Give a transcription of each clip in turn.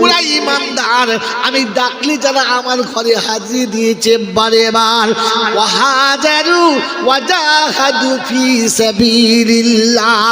ওরা ঈমানদার। আমি ডাকলে যারা আমার ঘরে হাজির দিয়েছে বারে বার, ওয়াহাজারু ওয়াজাহাদু ফি সাবিলিল্লাহ,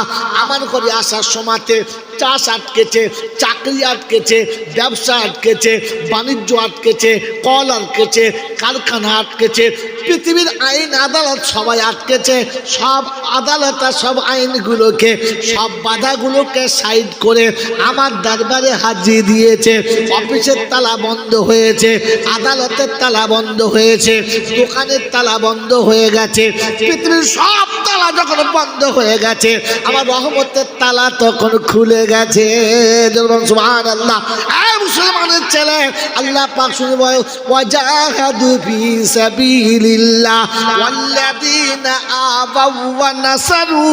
আমার ঘরে আসার সময়তে চাষ আটকেছে, চাকরি আটকেছে, ব্যবসা আটকেছে, বাণিজ্য আটকেছে, কল আটকেছে, কারখানা আটকেছে, পৃথিবীর আইন আদালত সবাই আটকেছে। সব আদালত আর সব আইনগুলোকে, সব বাধাগুলোকে সাইড করে আমার দরবারে হাজির দিয়েছে। অফিসের তালা বন্ধ হয়েছে, আদালতের তালা বন্ধ হয়েছে, দোকানের তালা বন্ধ হয়ে গেছে, পৃথিবীর সব তালা যখন বন্ধ হয়ে গেছে, আমার রহমতের তালা তখন খুলে গেছে। সুবহানাল্লাহ। মুসলমানের ছেলে, আল্লাহ পাক শুনে বলে ওয়াজাহাদু ফি সাবিলিল্লাহ ওয়াল্লাযীনা আবাউ ওয়া নাসারু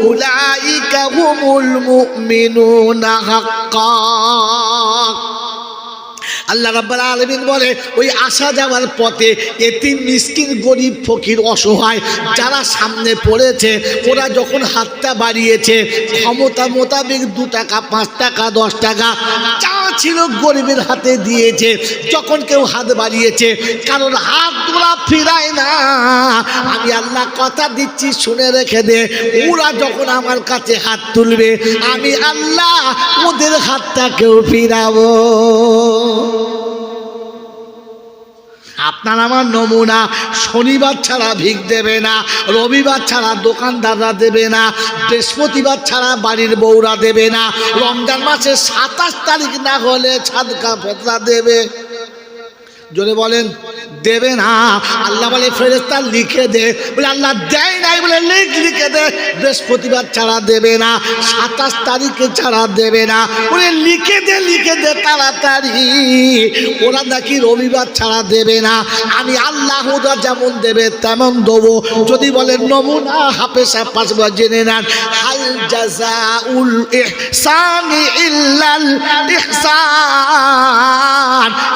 উলাইকা হুমুল মুমিনুনা হাক্কান। আল্লাহ রাব্বুল আলামিন বলে ওই আসা যাওয়ার পথে এতিম, মিসকিন, গরিব, ফকির, অসহায় যারা সামনে পড়েছে, ওরা যখন হাতটা বাড়িয়েছে ক্ষমতা মোতাবেক 2 টাকা, 5 টাকা, 10 টাকা যা ছিল গরিবের হাতে দিয়েছে। যখন কেউ হাত বাড়িয়েছে, কারণ হাত তোলা ফিরায় না। আমি আল্লাহ কথা দিচ্ছি, শুনে রেখে দে, ওরা যখন আমার কাছে হাত তুলবে, আমি আল্লাহ ওদের হাতটাকেও ফিরাবো। আপনার আমার নমুনা, শনিবার ছাড়া ভিক দেবে না, রবিবার ছাড়া দোকানদাররা দেবে না, বৃহস্পতিবার ছাড়া বাড়ির বউরা দেবে না, রমজান মাসের 27 তারিখ না হলে সাদকা ফতরা দেবে। জোরে বলেন, দেবে না। আল্লাহ বলে ফেরেশতা লিখে দে, বলে আল্লাহ দেয় নাই, বলে লিখে দে, বৃহস্পতিবার ছাড়া দেবে না, 27 তারিখে ছাড়া দেবে না, বলে লিখে দে তাড়াতাড়ি। ওরা নাকি রবিবার ছাড়া দেবে না। আমি আল্লাহ ওরা যেমন দেবে তেমন দেবো। যদি বলেন নমুনা হাফেজ আব্বাস জেনে নেন, হাল জাযাউল ইহসানি ইল্লাল ইহসান।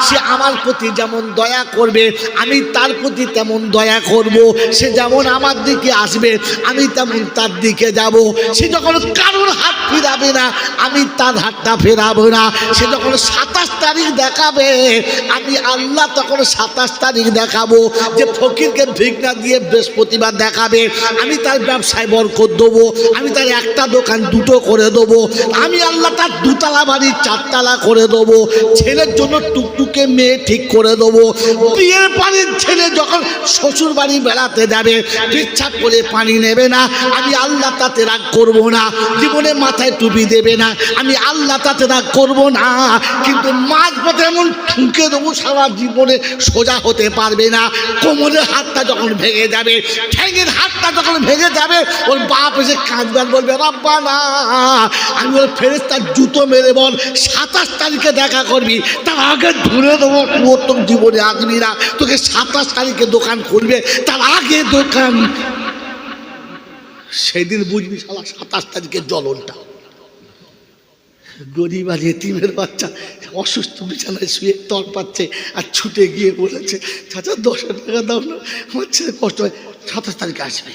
সে আমার প্রতি যেমন দয়া করবে, আমি তার প্রতি তেমন দয়া করব। সে যেমন আমার দিকে আসবে, আমি তেমন তার দিকে যাব। সে যখন কারোর হাত ফিরাবে না, আমি তার হাতটা ফেরাবো না। সে যখন 27 তারিখ দেখাবে, আমি আল্লাহ তখন 27 তারিখ দেখাবো। যে ফকিরকে ভিক না দিয়ে বৃহস্পতিবার দেখাবে, আমি তার ব্যবসায় বরকত দেবো, আমি তার একটা দোকান 2টো করে দেবো, আমি আল্লাহ তার 2 তলা বাড়ি 4 তলা করে দেবো। ছেলের জন্য টুকটুকে মেয়ে ঠিক করে দেবো। বিয়ের পানির ছেলে যখন শ্বশুর বাড়ি বেড়াতে যাবে, পেচ্ছাপ করে পানি নেবে না, আমি আল্লাহ তাতে রাগ করবো না। জীবনে মাথায় টুপি দেবে না, আমি আল্লাহ তাতে রাগ করবো না। কিন্তু মাঝ পথে এমন ঠুকে দেবো, সারা জীবনে সোজা হতে পারবে না। কোমরের হাতটা যখন ভেঙে যাবে, ঠ্যাঙের হাতটা যখন ভেঙে যাবে, ওর বাপ এসে কাঁদবে, বলবে রাব্বানা। আমি ওর ফেরেশতার জুতো মেরে বল 27 তারিখে দেখা করবি, তার আগে ধরে দেবো, ও তোর জীবনে আসবি না। তোকে 27 তারিখে দোকান খুলবে, তার আগে দোকান। সেদিন বুঝবি শালা 27 তারিখের জ্বলনটা। গরিব আর এতিমের বাচ্চা অসুস্থ বিছানায় শুয়ে তর পাচ্ছে, আর ছুটে গিয়ে বলেছে চাচা 10 টাকা দাও না, আমার ছেলে কষ্ট হয়, 27 তারিখে আসবে।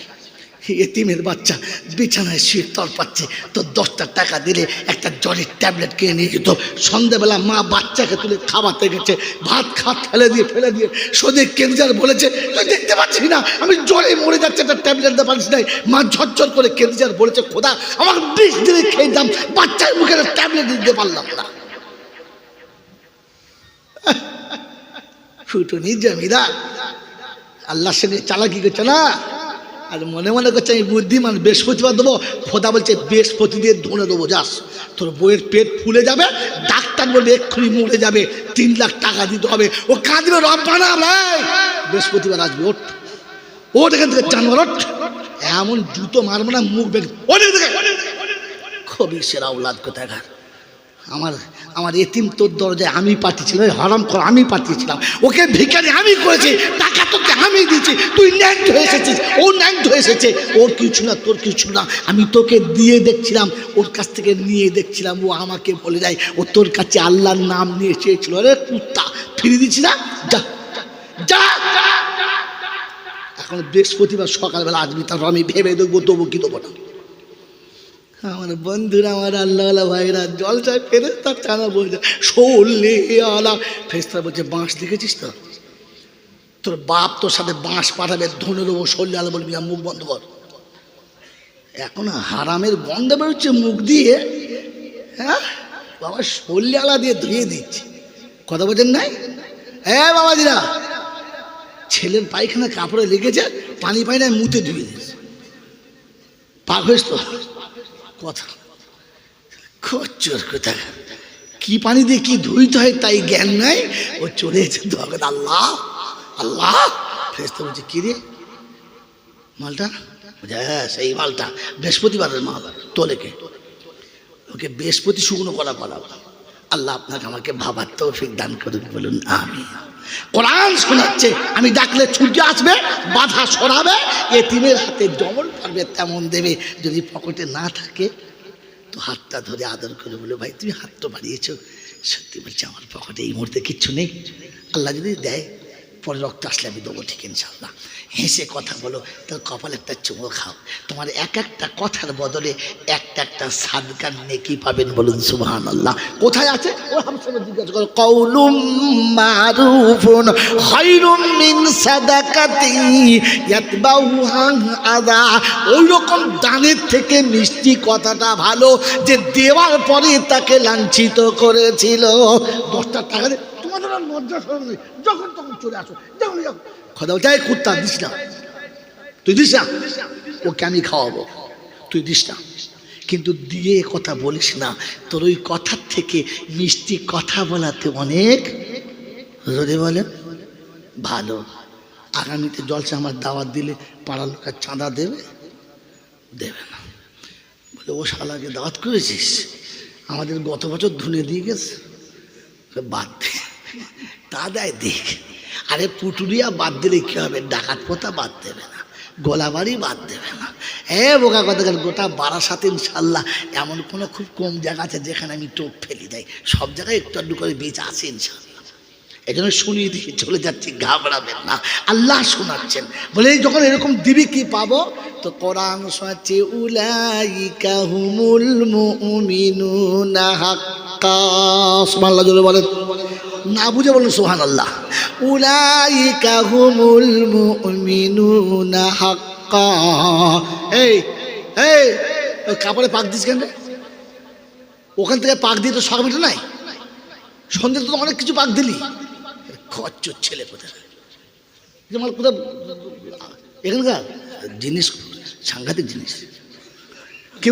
এতিমের বাচ্চা বিছানায় শুয়ে তর পাচ্ছে, তো 10টা টাকা দিলে একটা জ্বরের ট্যাবলেট কিনে নিয়ে যেত। সন্ধ্যেবেলা মা বাচ্চাকে তুলে খাওয়াতে গেছে, ভাত ফেলে দিয়ে সোজে কেন্দ্রার বলেছে তুই দেখতে পাচ্ছিস না আমি জ্বরে মরে যাচ্ছে, একটা ট্যাবলেট দিতে পারছিস নাই। মা ঝরঝর করে কেন্দ্রার বলেছে খোদা আমার 20 দিনে খেয়ে দাম, বাচ্চার মুখে ট্যাবলেট দিতে পারলাম না। ফুটুনি জমিদার আল্লাহর সঙ্গে চালাকি করছে না, আর মনে মনে করছে আমি বুদ্ধিমান, বৃহস্পতিবার দেবো। খোদা বলছে বৃহস্পতি দিয়ে ধরে দেবো, যাস তোর বইয়ের পেট ফুলে যাবে, ডাক্তার বলবে এক্ষুনি মরে যাবে, 3 লাখ টাকা দিতে হবে। ও কাঁদবে রব্বানা ভাই, বৃহস্পতিবার আসবে, ওট এখান থেকে জানোয়ার, ওট। এমন জুতো মারবো না, মুখ বেগ খুবই সেরা ওলাদ কোথাকার। আমার এতিম তোর দরজায় আমি পাঠিয়েছিলাম, হারাম কর আমি পাঠিয়েছিলাম, ওকে ভিখারি আমি করেছি, টাকা তোকে আমি দিয়েছি, তুই ন্যাংট হয়ে এসেছিস, ও ন্যাংট হয়ে এসেছে, ওর কিছু না তোর কিছু না, আমি তোকে দিয়ে দেখছিলাম, ওর কাছ থেকে নিয়ে দেখছিলাম, ও আমাকে বলে যায় ও তোর কাছে আল্লাহর নাম নিয়ে চেয়েছিল, আরে কুত্তা ফিরিয়ে দিচ্ছি না, যা যা। এখন বৃহস্পতিবার সকালবেলা আসবি, তারপর আমি ভেবে দেখবো দেবো কি দেবো না। আমার বন্ধুরা, আমার আল্লাহ ভাইরা, জলসায় ফেরেস্তা টানা বলছে শোলে আলা। ফেরেস্তা বলছে বাঁশ দেখেছিস তো, তোর বাপ তোর সাথে বাঁশ পাঠাবে, ধনে দেবো, শোলে আলা বলবি না, মুখ বন্ধ কর। এখন হারামের গন্ধ বেরোচ্ছে মুখ দিয়ে, হ্যাঁ বাবা শোলে আলা দিয়ে ধুয়ে দিচ্ছে। কথা বলছেন নাই? হ্যাঁ বাবাজিরা, ছেলের পায়খানা কাপড়ে লেগেছে, পানি পাই না, মুতে ধুয়ে দিয়েছে। পাক হয়েছ তো কথা খোঁচর কোথা, কি পানি দিয়ে কি ধুইতে হয় তাই জ্ঞান নাই। ও চলে এসে আল্লাহ আল্লাহ। ফেরেশতা বলছে কি রে মালটা? হ্যাঁ সেই মালটা, বৃহস্পতিবারের মাল, তোলেকে ওকে বৃহস্পতি শুকনো করা করাবো। আল্লাহ আপনাকে আমাকে ভাবার তৌফিক দান করুন, বলুন আমিন। কোরআন শোনাচ্ছে, আমি ডাকলে ছুটে আসবে, বাধা সরাবে, এতিমের হাতে যেমন পারবে তেমন দেবে। যদি পকেটে না থাকে তো হাতটা ধরে আদর করে বলে ভাই তুমি হাত তো বাড়িয়েছো, সত্যি বলছি আমার পকেটে এই মুহূর্তে কিচ্ছু নেই, আল্লাহ যদি দেয় পরে রক্ত আসলে আমি দেবো, ঠিক ইনশাল্লাহ। হেসে কথা বলো, তার কপালে একটা চুমো খাও, তোমার এক একটা কথার বদলে একটা একটা সাদকার নেকি পাবেন, বলুন সুবহানাল্লাহ। কোথায় আছে ও হামসাকে জিজ্ঞাসা করো, কাউলুম মারুফুন খায়রুম মিন সাদাকাতি ইয়াতবাউহা আযা। ওই রকম দানের থেকে মিষ্টি কথাটা ভালো যে দেওয়ার পরে তাকে লাঞ্ছিত করেছিল। 10টা টাকা দিয়ে তোমাদের আর লজ্জা শরম নেই, যখন তখন চলে আসো, যখন কথা বলতে কুত্তা দিস না, তুই দিস না, ওকে আমি খাওয়াবো, তুই দিস না। কিন্তু দিয়ে কথা বলিস না, তোর ওই কথার থেকে মিষ্টি কথা বলাতে অনেক যদি বলে ভালো। আগামীতে জলসা আমার দাওয়াত দিলে পাড়ার লোকের চাঁদা দেবে, দেবে না, বলে ও শালাকে দাওয়াত করেছিস, আমাদের গত বছর ধুনে দিয়ে গেছে, বাদ দে, তা দেয় দিক। আরে পুটুরিয়া বাদ দিলে কী হবে, ডাকাত পোতা বাদ দেবে না, গোলাবাড়ি বাদ দেবে না। বোকা কথা, গোটা বারাসাত ইনশাল্লাহ এমন কোনো খুব কম জায়গা আছে যেখানে আমি টোপ ফেলি দেয়, সব জায়গায় একটু আধটু করে বীজ আছে ইনশাল্লাহ। এই জন্য শুনিয়ে দিয়ে চলে যাচ্ছি, ঘাবড়াবেন না, আল্লাহ শোনাচ্ছেন। বলে যখন এরকম দিবি কি পাবো, তো কোরআন শোনাচ্ছে উলাইকা হুমুল মুমিনুনা হাক্কা। সুবহানাল্লাহ জোরে বলেন, না বুঝে বলুন সুবহানাল্লাহ। উলাইকা হুমুল মুমিনুনা হাক্কা। এই এই কাপড়ে পাক দিস কেন? ওখান থেকে পাক দিয়ে তো সব মিটে নাই, সন্ধ্যে তো অনেক কিছু পাক দিলি, খচ্চর ছেলে কোথায় মাল কোথায়, এখানকার জিনিস সাংঘাতিক জিনিস। কি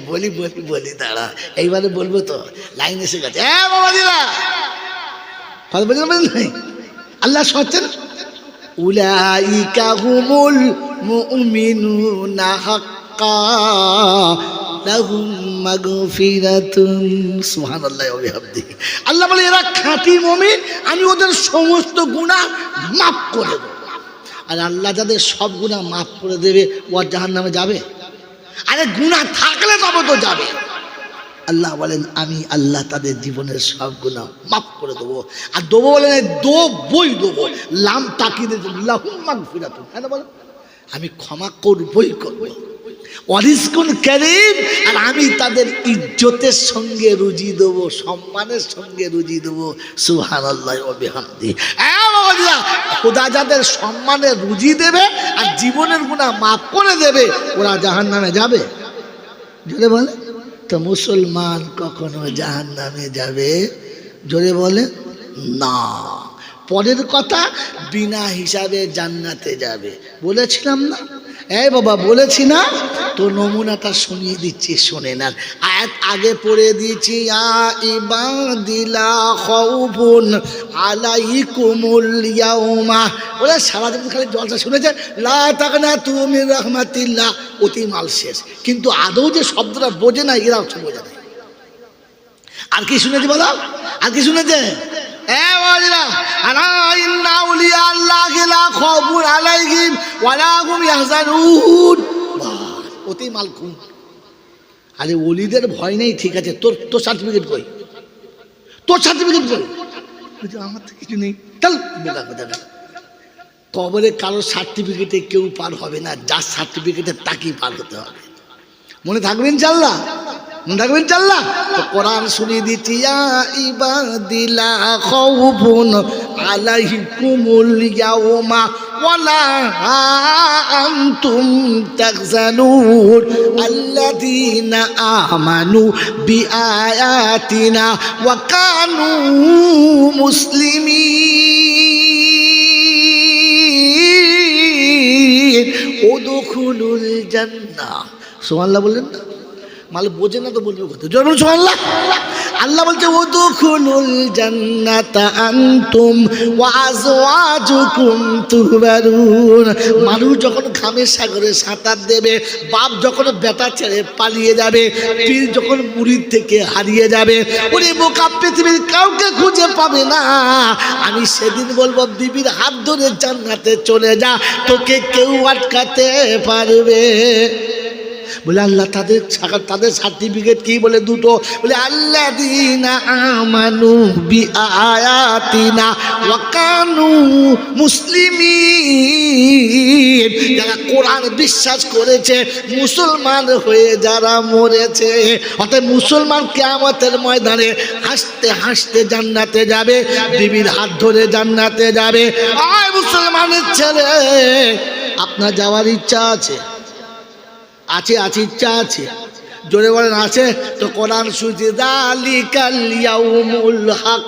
বলি বলি বলি দাঁড়া, এইবারে বলবো তো, লাইন এসে গেছে। আল্লাহ শোনাচ্ছেন উলাইকা হুমুল মুমিনুনা হাক্কা লাহুম মাগফিরাতুন। সুবহানাল্লাহি ওয়া বিহামদিহি। আল্লাহ বলে এরা খাঁটি মুমিন, আমি ওদের সমস্ত গুনাহ মাফ করে দেব। আর আল্লাহ যাদের সব গুনাহ মাফ করে দেবে, ও জাহান্নামে যাবে? আরে গুনাহ থাকলে তবে তো যাবে। আল্লাহ বলেন আমি আল্লাহ তাদের জীবনের সব গুনাহ মাফ করে দেবো। আর দেবো বলেন দেবই দেবো, লাম তাকিদে লাহুম মাগফিরাতুন, হ্যাঁ বলেন আমি ক্ষমা করবই করবো। ওয়ারিজকুন কারীম, আর আমি তাদের ইজ্জতের সঙ্গে রুজি দেবো, সম্মানের সঙ্গে রুজি দেবো। সুবহানাল্লাহি ওয়া বিহামদিহি। খোদা যাদের সম্মানে রুজি দেবে আর জীবনের গুনাহ মাফ করে দেবে, ওরা জাহান্নামে যাবে? জোরে বলে তো, মুসলমান কখনো জাহান্নামে যাবে? জোরে বলে না। পরের কথা, বিনা হিসাবে জান্নাতে যাবে বলেছিলাম না? এই বাবা বলেছি না? তো নমুনাটা শুনিয়ে দিচ্ছি, শুনে নেন। আয়াত আগে পড়ে দিয়েছি, ইয়া ইবাদিলা খাউফুন আলাইকুমুল ইয়াউমা। ওরা সারা জীবন খালি জলসা শুনেছে, লা তাকনাতু মির রাহমাতিল্লাহ, অতি মাল শেষ, কিন্তু আদৌ যে শব্দটা বোঝে না, এরা বোঝে না। আর কি শুনেছি বলো, আর কি শুনেছে? অতি মালকুম। আরে ওলিদের ভয় নেই, ঠিক আছে, তোর তোর সার্টিফিকেট কই, তোর সার্টিফিকেট কই? আমার তো কিছু নেই। চল কবরে কারোর সার্টিফিকেটে কেউ পার হবে না, যার সার্টিফিকেটে তাকেই পার হতে হবে। মনে থাকবে ইনশাআল্লাহ, মনে থাকবে ইনশাআল্লাহ। তো কোরআন শুনিয়ে দিচ্ছি, ইয়া ইবাদিলা খাউফুন আলাইকুমুল ইয়াউমা ওয়ালা আনতুম তাহজানুন আল্লাযীনা আমানু বিআয়াতিনা ওয়া কানু মুসলিমিন উদখুলুল জান্নাহ। সুবহানাল্লাহ বললেন না? মাল বোঝে না তো বলবে কথা, জোরে বলুন সুবহানাল্লাহ। আল্লাহ বলছে উদখুলুল জান্নাতা আনতুম ওয়া আজওয়াজুকুম তুহবারুন। মানুষ যখন ঘামের সাগরে সাঁতার দেবে, বাপ যখন বেটা ছেড়ে পালিয়ে যাবে, পীর যখন মুরিদ থেকে হারিয়ে যাবে, ওরে বোকা পৃথিবীর কাউকে খুঁজে পাবে না। আমি সেদিন বলবো বিবির হাত ধরে জান্নাতে চলে যা, তোকে কেউ আটকাতে পারবে। বলে আল্লাহ তাদের সার্টিফিকেট কি? বলে দুটো। বলে আল্লাযীনা আমানু বিআয়াতিনা ওয়া কানু মুসলিমিন, যারা কোরআন বিশ্বাস করেছে, মুসলমান হয়ে যারা মরেছে। অর্থাৎ মুসলমান কিয়ামতের ময়দানে হাসতে হাসতে জান্নাতে যাবে, বিবির হাত ধরে জান্নাতে যাবে। আয় মুসলমানের ছেলে, আপনার যাওয়ার ইচ্ছা আছে? আছে, আছে, ইচ্ছা আছে, জোরে বলেন আছে। তো কোরআন শুনছি, যালিকাল ইয়াউমুল হক,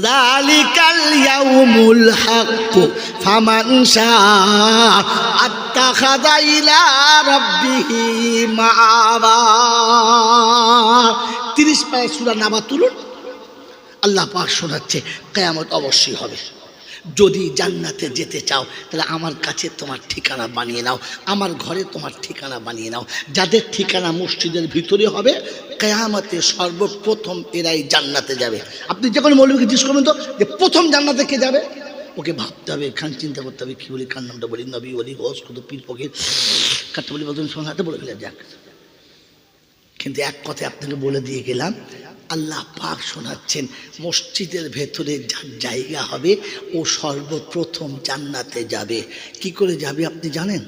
যালিকাল ইয়াউমুল হক ফামান শাআ আত্তাখাযা ইলা রাব্বিহি মাআবা। 30 পারা সূরা নাবা তুলুন, আল্লাহ পাক শোনাচ্ছে কিয়ামত অবশ্যই হবে। যদি জান্নাতে যেতে চাও তাহলে আমার কাছে তোমার ঠিকানা বানিয়ে নাও, আমার ঘরে তোমার ঠিকানা বানিয়ে নাও। যাদের ঠিকানা মসজিদের ভিতরে হবে, কিয়ামতে সর্বপ্রথম এরাই জান্নাতে যাবে। আপনি যখন মৌলবীকে জিজ্ঞেস করবেন তো যে প্রথম জান্নাতে কে যাবে, ওকে ভাবতে হবে, খান চিন্তা করতে হবে, কী বলি, কার নামটা বলি, নবী বলি, হোস কত পীর ফকির কারটা বলি, বদন সোনাতে বলে ফেলে যাক। কিন্তু এক কথায় আপনাকে বলে দিয়ে গেলাম, আল্লাহ পাক শোনাচ্ছেন মসজিদের ভেতরে যার জায়গা হবে ও সর্বপ্রথম জান্নাতে যাবে। কি করে যাবে আপনি জানেন?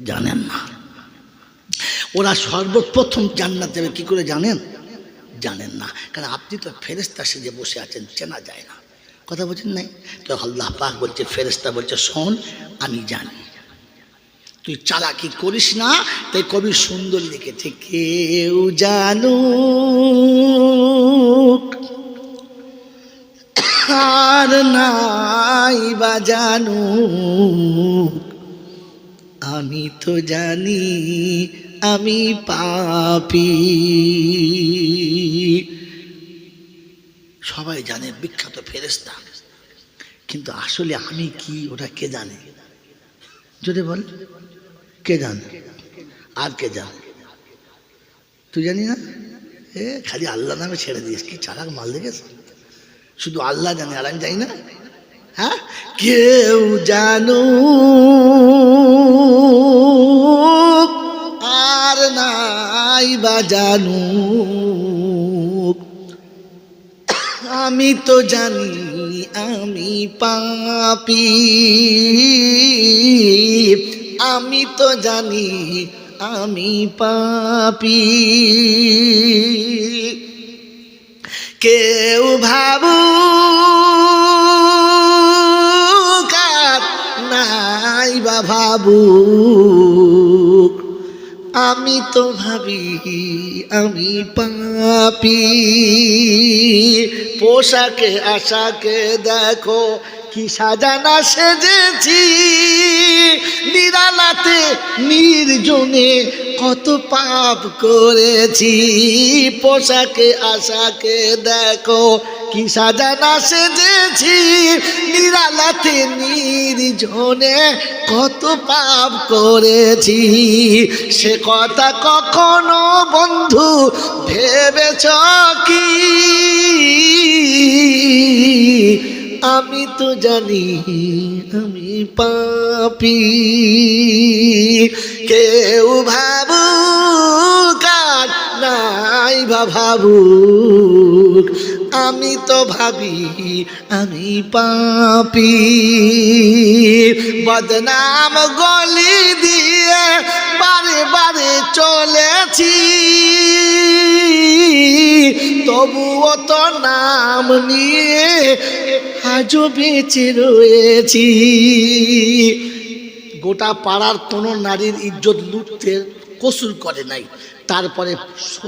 জানেন না। ওরা সর্বপ্রথম জান্নাতে যাবে কি করে জানেন? জানেন না, কারণ আপনি তো ফেরেশতা সেজে বসে আছেন, চেনা যায় না। কথা বলছেন নাই তো? আল্লাহ পাক বলছে, ফেরেশতা বলছে, শোন আমি জানি, তুই চালাকি করিস না। তাই কবি সুন্দর লিখেছে, কেউ জানুক আর নাই বা জানুক, আমি তো জানি আমি পাপী। সবাই জানে বিখ্যাত ফেরেশতা, কিন্তু আসলে আমি কি ওটা কে জানে? যদি বল কে জানে? আর কে জানে? তুই জানি না? খালি আল্লাহ নামে ছেড়ে দিস, কি চালাক মাল দেখেছ? শুধু আল্লাহ জানে, আর আমি জানি না। হ্যাঁ, কেউ জানু আর নাই বা জানু, আমি তো জানি আমি পাপী, আমি তো জানি আমি পাপী। কেউ ভাবুক আর নাই বা ভাবুক, আমি তো ভাবি আমি পাপী। পোশাকে আশাকে দেখো কি সাজানা সেজেছি, নিরালাতে নির্জনে কত পাপ করেছি। পোশাকে আশাকে দেখো কি সাজানা সেজেছি, নিরালাতে নির্জনে কত পাপ করেছি। সে কথা কখনো বন্ধু ভেবেছ কি? আমি তো জানি আমি পাপী। কেউ ভাবুক আর নাই বা ভাবুক, আমি তো ভাবি আমি পাপী, বদনাম গলি দিয়ে বারে বারে চলেছি, তবুও তো নাম নিয়ে আজও বেঁচে রয়েছি। গোটা পাড়ার কোনো নারীর ইজ্জত লুটতে কসুর করে নাই, তারপরে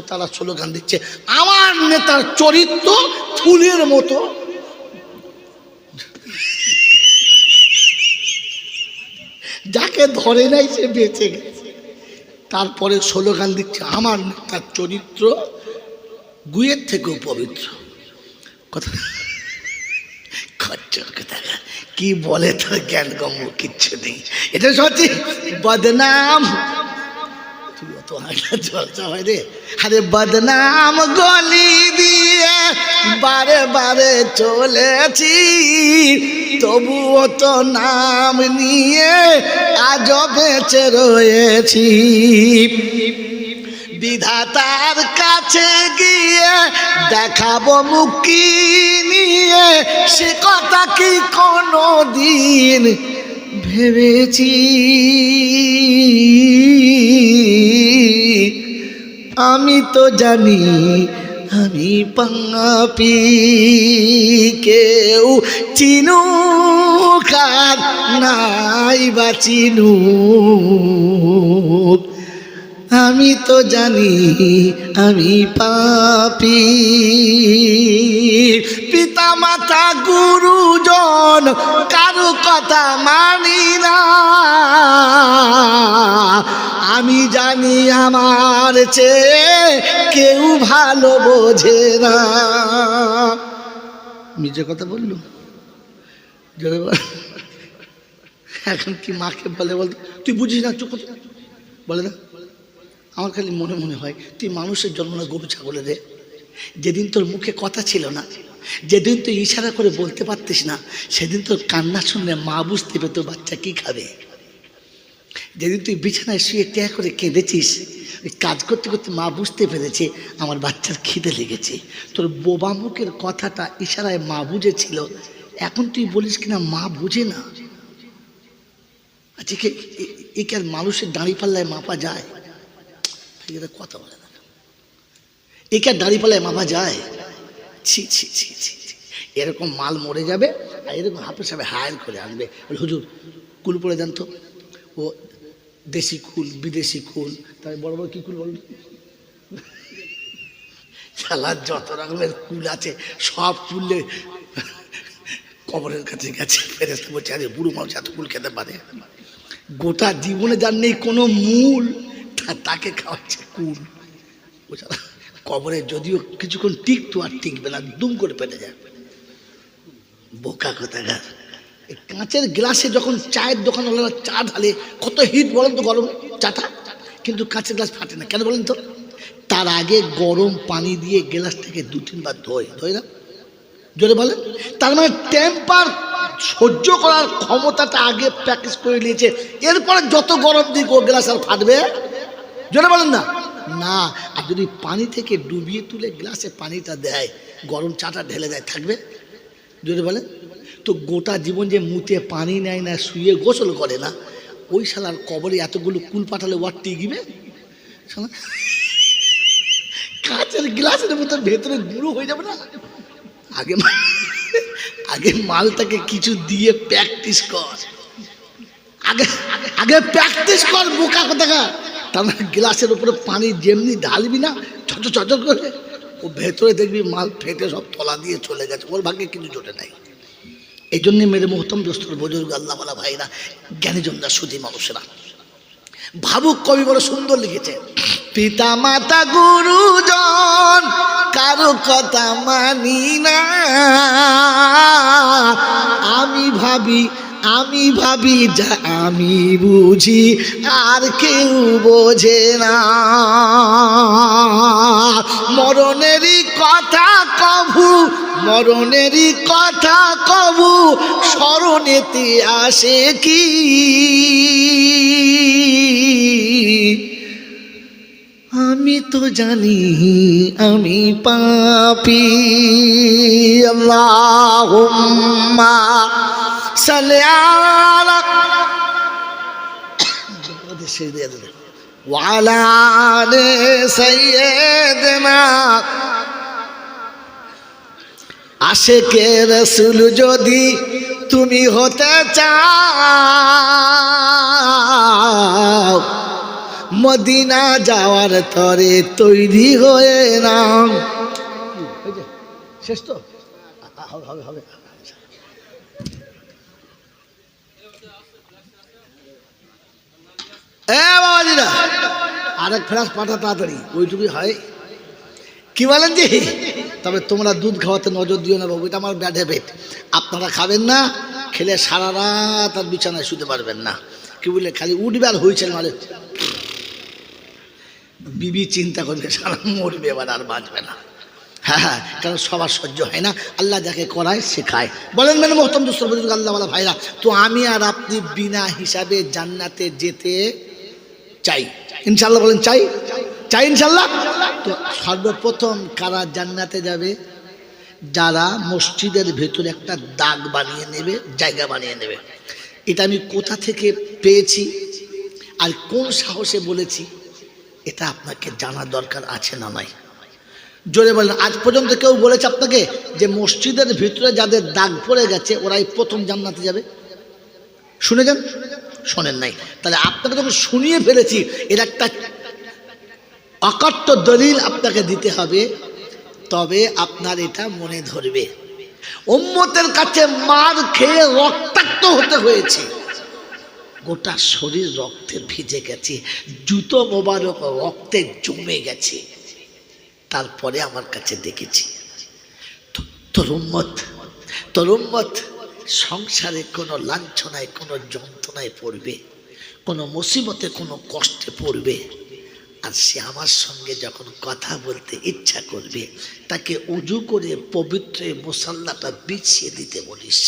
তারা স্লোগান দিচ্ছে আমার নেতার চরিত্র ফুলের মতো। যাকে ধরে নাই সে বেঁচে গেছে, তারপরে স্লোগান দিচ্ছে আমার নেতার চরিত্র গুয়ের থেকেও পবিত্র। কথা কি বলে তো জ্ঞান গম্য কিচ্ছু নেই, এটা সত্যি। বদনাম তুই অত হাঁটা চলছা হয় রে, আরে বদনাম গলি দিয়ে বারে বারে চলেছি, তবুও তো নাম নিয়ে আজও বেঁচে রয়েছি। বিধাতার কাছে গিয়ে দেখাবো মুক্তি নিয়ে, সে কথা কি কোনো দিন ভেবেছি? আমি তো জানি আমি পাপী, কেউ চিনুক আর নাই বা চিনুক, আমি তো জানি আমি পাপী। পিতা মাতা গুরুজন কারো কথা মানি না, আমি জানি আমার চেয়ে কেউ ভালো বোঝে না। নিজের কথা বললো, এখন কি মাকে বলে বলতো তুই বুঝিস না, চুপ বলে না। আমার খালি মনে মনে হয় তুই মানুষের জন্ম না গরু ছাগলের রে। যেদিন তোর মুখে কথা ছিল না, যেদিন তুই ইশারা করে বলতে পারতিস না, সেদিন তোর কান্না শুনলে মা বুঝতে পেরে তোর বাচ্চা কি খাবে। যেদিন তুই বিছানায় শুয়ে ট্যা করে কেঁদেছিস, ওই কাজ করতে করতে মা বুঝতে পেরেছে আমার বাচ্চার খিদে লেগেছে, তোর বোবা মুখের কথাটা ইশারায় মা বুঝেছিল। এখন তুই বলিস কিনা মা বুঝে না। আচ্ছা এ কি আর মানুষের দাঁড়িয়ে পাল্লায় মাপা যায়? কথা বলে না, একে দাঁড়িপাল্লায় মাপা যায়? ছি ছি ছি ছি, এরকম মাল মরে যাবে আর এরকম হাফেজ সাহেব হায়ার করে আনবে, বলে হুজুর কুল পরে দেন তো। ও দেশি কুল বিদেশি কুল, তাই বড় বড় কি কুল বলুন, শালার যত রকমের কুল আছে সব কুলে কবরের কাছে গেছে। ফেরেশতা বলছে আরে বুড়ো মানুষ এত কুল খেতে পারে? গোটা জীবনে যার নেই কোনো মূল, তাকে খাওয়াচ্ছে কুল। কবরে যদিও কিছুক্ষণ টিকতো আর টিকবে না, দুম করে পেটে যাবে। বোকা কোথাকার। কাঁচের গ্লাসে যখন চায়ের দোকানওয়ালারা চা ঢালে কত হিট বলেন তো, গরম চাটা, কিন্তু কাঁচের গ্লাস ফাটে না কেন বলেন তো? তার আগে গরম পানি দিয়ে গ্লাসটাকে 2-3 বার ধোয় না, জোরে বলেন। তার মানে টেম্পার সহ্য করার ক্ষমতাটা আগে প্র্যাকটিস করে নিয়েছে, এরপরে যত গরম দিক ও গ্লাস আর ফাটবে, জোরে বলেন না। না, আর যদি পানি থেকে ডুবিয়ে তুলে গ্লাসে পানিটা দেয়, গরম চাটা ঢেলে দেয়, থাকবে? জোরে বলেন। তো গোটা জীবন যে মুতে পানি নেয় না, শুয়ে গোসল করে না, ওই শালার কবরে এতগুলো কুল পাঠালে ওয়ার টিকবে? কাঁচের গ্লাসের মতো ভেতরে গুঁড়ো হয়ে যাবে না। আগে মালটাকে কিছু দিয়ে প্র্যাকটিস কর, আগে প্র্যাকটিস কর বোকা কোথাকার। তার মানে গ্লাসের উপরে পানি যেমনি ঢালবি না ঝট করে, ও ভেতরে দেখবি মাল ফেটে সব তলা দিয়ে চলে গেছে, ওর ভাগ্যে কিছু জোটে নাই। এই জন্যে মেরে মোহতম দোস্তর বুজুর্গ আল্লাহওয়ালা ভাইরা, জ্ঞানীজনরা সুধী মানুষেরা, ভাবুক কবি বড় সুন্দর লিখেছে, পিতা মাতা গুরুজন কারো কথা মানি না, আমি ভাবি যা আমি বুঝি আর কেউ বোঝে না। মরণেরই কথা কবু স্মরণেতে আসে কি, আমি তো জানি আমি পাপী। আল্লাহুম্মা সাল্লি আলা ওয়া আলা আলি সাইয়্যিদিনা। আশিকে রাসূল যদি তুমি হতে চাও, মদিনা যাওয়ার তরে তৈরি হয়ে নাও। শেষ তো হবে হবে। বাবাজিরা আরেক ফ্লাস পাঠা তাড়াতাড়ি, ওইটুকুই হয়। কি বলেন জি? তবে তোমরা দুধ খাওয়াতে নজর দিও না বাবু, এটা আমার ব্যাড হ্যাবিট। আপনারা খাবেন না, খেলে সারা রাত আর বিছানায় শুতে পারবেন না। কি বলে খালি উঠবে আর হয়েছে মানে বিবি চিন্তা করবে সারা মরবে, এবার আর বাঁচবে না। হ্যাঁ, কারণ সবার সহ্য হয় না। আল্লাহ যাকে করায় শেখায়। বলেন মানে মোহতরম দোস্ত আল্লাহওয়ালা ভাইরা, তো আমি আর আপনি বিনা হিসাবে জান্নাতে যেতে চাই ইনশাল্লাহ। বলেন চাই চাই ইনশাল্লাহ। তো সর্বপ্রথম কারা জান্নাতে যাবে? যারা মসজিদের ভেতরে একটা দাগ বানিয়ে নেবে, জায়গা বানিয়ে নেবে। এটা আমি কোথা থেকে পেয়েছি আর কোন সাহসে বলেছি, এটা আপনাকে জানা দরকার আছে না নাই? জোরে বলেন। আজ পর্যন্ত কেউ বলেছে আপনাকে যে মসজিদের ভিতরে যাদের দাগ পড়ে গেছে ওরাই প্রথম জান্নাতে যাবে? শুনেছেন? শোনেন নাই? তাহলে আপনাকে যখন শুনিয়ে ফেলেছি, এর একটা অকাট্য দলিল আপনাকে দিতে হবে, তবে আপনার এটা মনে ধরবে। উম্মতের কাছে মার খেয়ে রক্তাক্ত হতে হয়েছে, গোটা শরীর রক্তে ভিজে গেছে, জুতো মোবারক রক্তে জমে গেছে, তারপরে আমার কাছে দেখেছি তোর উম্মত সংসারে কোনো লাঞ্ছনায়, কোনো যন্ত্রণায় পড়বে, কোনো মুসিবতে, কোনো কষ্টে পড়বে, আর সে আমার সঙ্গে যখন কথা বলতে ইচ্ছা করবে, তাকে উজু করে পবিত্র মুসাল্লাটা বিছিয়ে দিতে বলিস।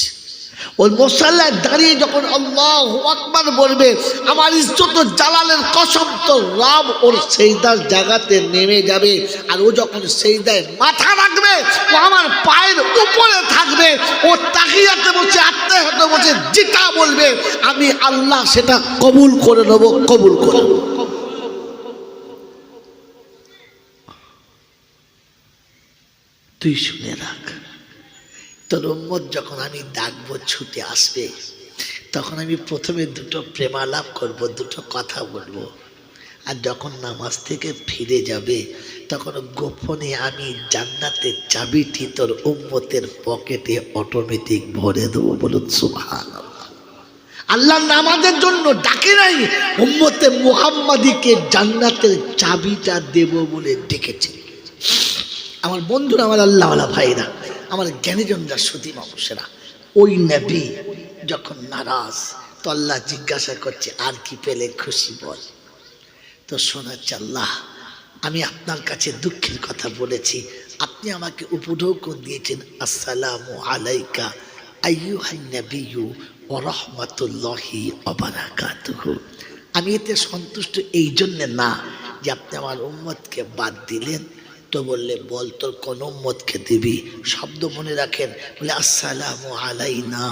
ওই মুসাল্লায় দাঁড়িয়ে যখন আল্লাহু আকবার বলবে, আমার ইজ্জত ও জালালের কসম, তো রব ওর সেজদার জায়গাতে নেমে যাবে। আর ও যখন সেজদায় মাথা রাখবে, ও আমার পায়ের উপরে থাকবে। ও তাহিয়াতে বসে, আত্মাহিয়াতে বসে যেটা বলবে, আমি আল্লাহ সেটা কবুল করে নেব, কবুল করে নেব। তুই শুনে রাখ, তোর উম্মত যখন আমি ডাকবো ছুটে আসবে, তখন আমি প্রথমে দুটো প্রেমালাপ করব, দুটো কথা বলবো। আর যখন নামাজ থেকে ফিরে যাবে, তখন গোপনে আমি জান্নাতের চাবিটি তোর উম্মতের পকেটে অটোমেটিক ভরে দেবো। বলুন সুবহানাল্লাহ। আল্লাহ নামাজের জন্য ডাকে নাই, উম্মতে মুহাম্মাদিকে জান্নাতের চাবিটা দেব বলে ডেকেছে। আমার বন্ধুরা, আমার আল্লাহওয়ালা ভাইরা, আমার জ্ঞানীজনরা, সতী মানুষেরা, ওই নবী যখন নারাজ, তো আল্লাহ জিজ্ঞাসা করছে আর কি পেলে খুশি বল। তো শোনাচ্ছে, আল্লাহ আমি আপনার কাছে দুঃখের কথা বলেছি, আপনি আমাকে উপঢৌক দিয়েছেন, আসসালামু আলাইকা আইয়ুহান নাবিয়্যু ওয়া রাহমাতুল্লাহি ওয়া বারাকাতুহু। আমি এতে সন্তুষ্ট এই জন্যে না যে আপনি আমার উম্মতকে বাদ দিলেন। তো বললে বল তোর কোন উম্মতকে দিবি? শব্দ মনে রাখেন, বলে আসসালামু আলাইনা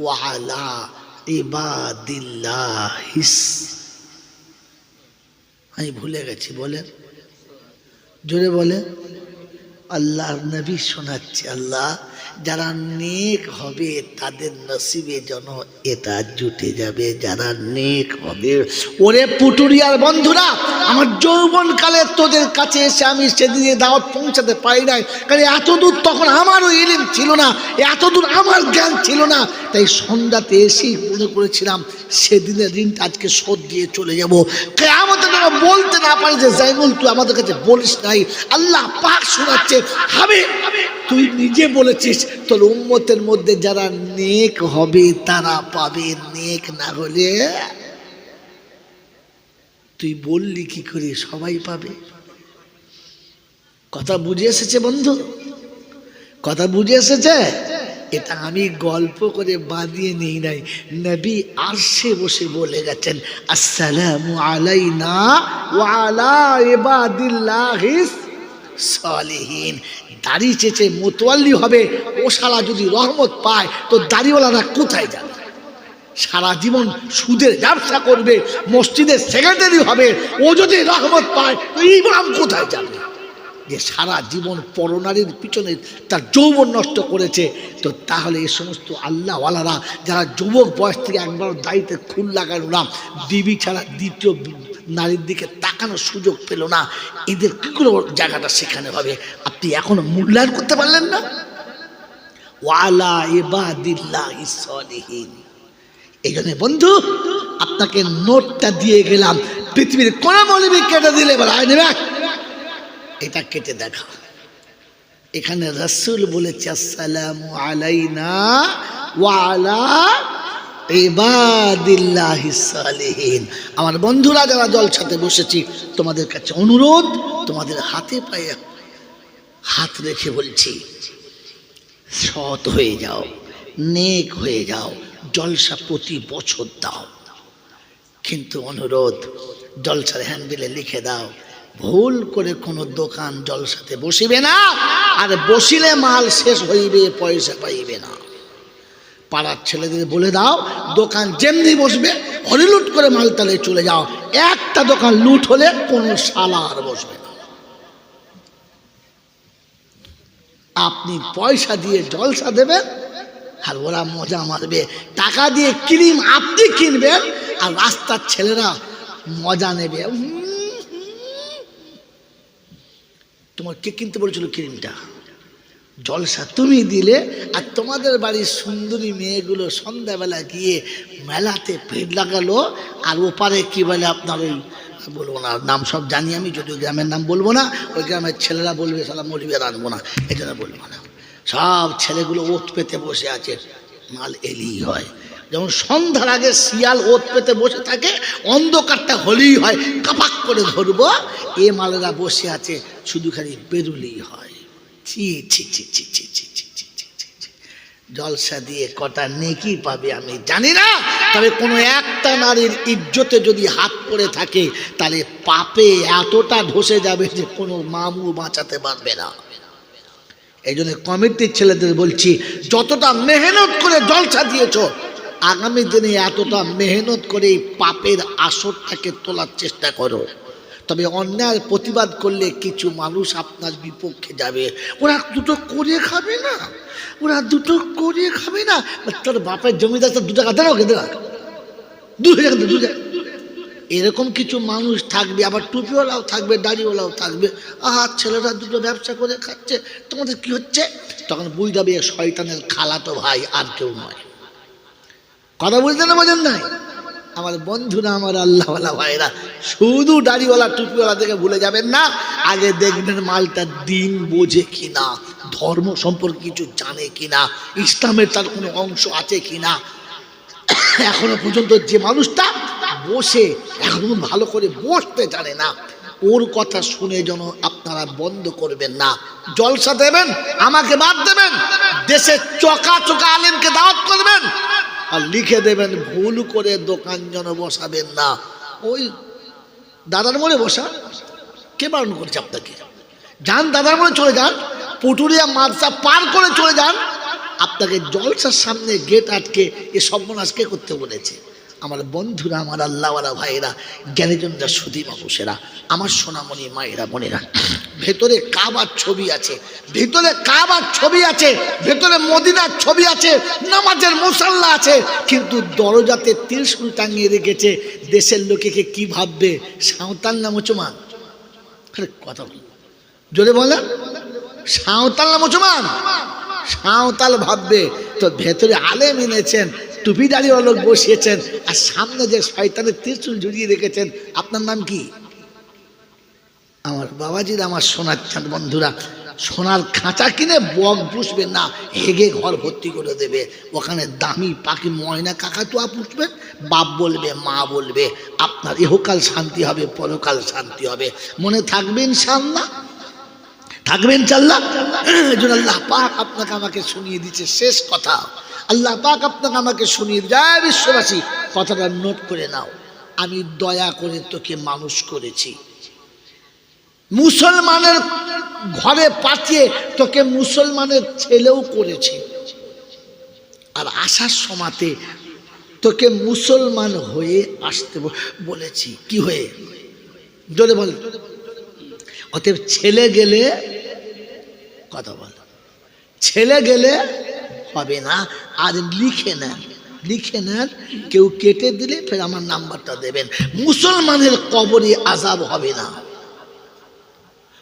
ওয়া আলা ইবাদিল্লাহিস। আমি ভুলে গেছি, বলেন জোরে বলে। আল্লাহর নবী শোনাচ্ছে, আল্লাহ যারা নেক হবে তাদের নসিবে যেন এটা জুটে যাবে, যারা নেক হবে। ওরে পুটুরিয়ার বন্ধুরা, আমার যৌবনকালে তোদের কাছে এসে আমি সেদিনে দাওয়াত পৌঁছাতে পারি নাই, কারণ এতদূর তখন আমারও ইলম ছিল না, এতদূর আমার জ্ঞান ছিল না। তাই সন্ধ্যাতে এসেই মনে করেছিলাম সেদিনের ঋণটা আজকে শোধ দিয়ে চলে যাব। কিয়ামতে যেন বলতে না পারি যে জাইনুল তুই আমাদের কাছে বলিস নাই। আল্লাহ পাক শোনাচ্ছে, হাবিব তুই নিজে বলেছিস তোর উম্মতের মধ্যে যারা নেক হবে তারা পাবে, নেক না হলে তুই বললি কি করে সবাই পাবে? কথা বুঝে এসেছে বন্ধু? কথা বুঝে এসেছে? এটা আমি গল্প করে বাঁধিয়ে নিই নাই, নবী আরশে বসে বলে গেছেন আসসালামু আলাইনা ওয়া আলা ইবাদিল্লাহিস সালিহিন। দাড়ি চেচে মোতওয়াল্লি হবে, ও শালা যদি রহমত পায় তো দাড়িওয়ালারা কোথায় যাবে? সারা জীবন সুদের ব্যবসা করবে, মসজিদের সেক্রেটারি হবে, ও যদি রহমত পায় তো ইমাম কোথায় যাবে? যে সারা জীবন পরনারীর পিছনে তার যৌবন নষ্ট করেছে। তো তাহলে এই সমস্ত আল্লাহওয়ালারা যারা যুবক বয়স থেকে একবার দাড়িতে খুল লাগালো না, বিবি ছাড়া দ্বিতীয় নারীর দিকে তাকানোর সুযোগ পেল না, এদের কি করে জায়গাটা সেখানে হবে? আপনি এখনো মূল্যায়ন করতে পারলেন না? ওয়ালা ইবাদিল্লাহিস সালিহিন। এই জন্য বন্ধু আপনাকে নোটটা দিয়ে গেলাম, পৃথিবীর কোন মৌলবী কেটে দিলে বলা নেবে এটা কেটে দেখা। এখানে রাসূল বলেছে আসসালামু আলাইনা ওয়া আলা ইবাদিল্লাহিস সালিহিন। আমার বন্ধুরা যারা জলসাতে বসেছি, তোমাদের কাছে অনুরোধ, তোমাদের হাতে পায়ে হাত রেখে বলছি, সৎ হয়ে যাও, নেক হয়ে যাও, জলসা প্রতি বছর দাও। কিন্তু অনুরোধ, জলসার হ্যান্ডবিলে লিখে দাও, ভুল করে কোনো দোকান জলসাতে বসিবে না, আর বসিলে মাল শেষ হইবে, পয়সা পাইবে না। পাড়ার ছেলেদের বলে দাও, দোকান যেমনি বসবে হরিলুট করে মাল তালে চলে যাও, একটা দোকান লুট হলে কোনো শালা আর বসবে না। আপনি পয়সা দিয়ে জলসা দেবেন আর ওরা মজা মারবে, টাকা দিয়ে ক্রিম আপনি কিনবেন আর রাস্তার ছেলেরা মজা নেবে। তোমার কে কিনতে বলেছিল ক্রিমটা? জলসা তুমি দিলে, আর তোমাদের বাড়ির সুন্দরী মেয়েগুলো সন্ধ্যাবেলা গিয়ে মেলাতে ভিড় লাগালো, আর ওপারে কি বলে আপনার ওই বলবো না নাম, সব জানি আমি, যদিও গ্রামের নাম বলবো না, ওই গ্রামের ছেলেরা বলবে সালা মরিবে রাখবো না, এই জন্য বলবো না। সব ছেলেগুলো ওত পেতে বসে আছে, মাল এলেই হয়। যেমন সন্ধ্যার আগে শিয়াল ওত পেতে বসে থাকে, অন্ধকারটা হলেই হয় কাপাক করে ধরবো, এ মালেরা বসে আছে শুধু খালি বেরুলেই হয়। ছি ছি ছি ছি ছি ছি ছি ছি ছি ছি ছি। জলসা দিয়ে কটা নেকি পাবে আমি জানি না, তবে কোনো একটা নারীর ইজ্জতে যদি হাত পড়ে থাকে তাহলে পাপে এতটা ধসে যাবে যে কোনো মামু বাঁচাতে পারবে না। এই জন্য কমিটির ছেলেদের বলছি, যতটা মেহনত করে জলসা দিয়েছ, আগামী দিনে এতটা মেহনত করে এই পাপের আসরটাকে তোলার চেষ্টা করো। তবে অন্যায়ের প্রতিবাদ করলে কিছু মানুষ আপনার বিপক্ষে যাবে, ওরা দুটো করে খাবে না, ওরা দুটো করে খাবে না, তোর বাপের জমিদার 2 টাকা দেন, ওকে দেওয়া 2 টাকা। এরকম কিছু মানুষ থাকবে, আবার টুপিওয়ালাও থাকবে, দাড়িওয়ালাও থাকবে। আহা, ছেলেরা দুটো ব্যবসা করে খাচ্ছে, তোমাদের কি হচ্ছে? তখন বুঝাবে শয়তানের খালাতো ভাই, আর কেউ নয়। কথা বুঝতে না বোঝেন নাই? আমার বন্ধুরা, আমার আল্লাহওয়ালা ভাইরা, শুধু দাড়িওয়ালা টুপিওয়ালা থেকে ভুলে যাবেন না, আগে দেখবেন মালটা দিন বোঝে কিনা, ধর্ম সম্পর্কে কিছু জানে কিনা, ইসলামের তার কোনো অংশ আছে কিনা। এখনো পর্যন্ত যে মানুষটা বসে এখন ভালো করে বসতে জানে না, ওর কথা শুনে যেন আপনারা বন্ধ করবেন না। জলসা দেবেন, আমাকে বাদ দেবেন, দেশে চকা চকা আলেমকে দাওয়াত করবেন, আর লিখে দেবেন ভুল করে দোকান যেন বসাবেন না। ওই দাদার মোড়ে বসা, কে বারণ করছে আপনাকে? যান দাদার মোড়ে চলে যান, পুটুরিয়া মাদ্রাসা পার করে চলে যান, আপনাকে জলসার সামনে গেট আটকে এ সর্বনাশ কে করতে বলেছে? আমার বন্ধুরা, আমার আল্লাহওয়ালা ভাইয়েরা, জ্ঞানীজনরা, সুধী মানুষেরা, আমার সোনামণি মায়েরা, বোনেরা, ভেতরে কাবার ছবি আছে, ভেতরে কাবার ছবি আছে, ভেতরে মদিনার ছবি আছে, নামাজের মুসাল্লা আছে, কিন্তু দরজাতে ত্রিশূল টাঙিয়ে রেখেছে। দেশের লোকেকে কি ভাববে? সাঁওতাল না মুসলমান? কথা বল, জোরে বলেন, সাঁওতাল না মুসলমান? সাঁওতাল ভাববে। তো ভেতরে আলেম এনেছেন, টুপি দাড়িওয়ালা লোক বসিয়েছেন, আর সামনে যে শয়তানের ত্রিশূল ঝুলিয়ে রেখেছেন, আপনার নাম কি? আমার বাবাজির, আমার সোনার চাঁদ বন্ধুরা, সোনার খাঁচা কিনে বক পুষবেন না, হেগে ঘর ভর্তি করে দেবে। ওখানে দামি পাখি ময়না কাকাতুয়া পুষবেন, বাপ বলবে, মা বলবে, আপনার ইহকাল শান্তি হবে, পরকাল শান্তি হবে। মনে থাকবে ইনশাআল্লাহ? থাকবেন ইনশাআল্লাহ। এজন্য আল্লাহ পাক আপনাকে আমাকে শুনিয়ে দিচ্ছে শেষ কথা। আল্লাহ পাক আপনাকে আমাকে শুনিয়ে যায় বিশ্ববাসী কথাটা নোট করে নাও। আমি দয়া করে তোকে মানুষ করেছি, মুসলমানের ঘরে পাঠিয়ে তোকে মুসলমানের ছেলেও করেছি, আর আসার সময়তে তোকে মুসলমান হয়ে আসতে বলেছি। কি হয়ে? জোরে বল। অতএব ছেলে গেলে কথা বল, ছেলে গেলে হবে না। আর লিখে নেন, লিখে নেন, কেউ কেটে দিলে ফের আমার নাম্বারটা দেবেন। মুসলমানের কবরে আযাব হবে না,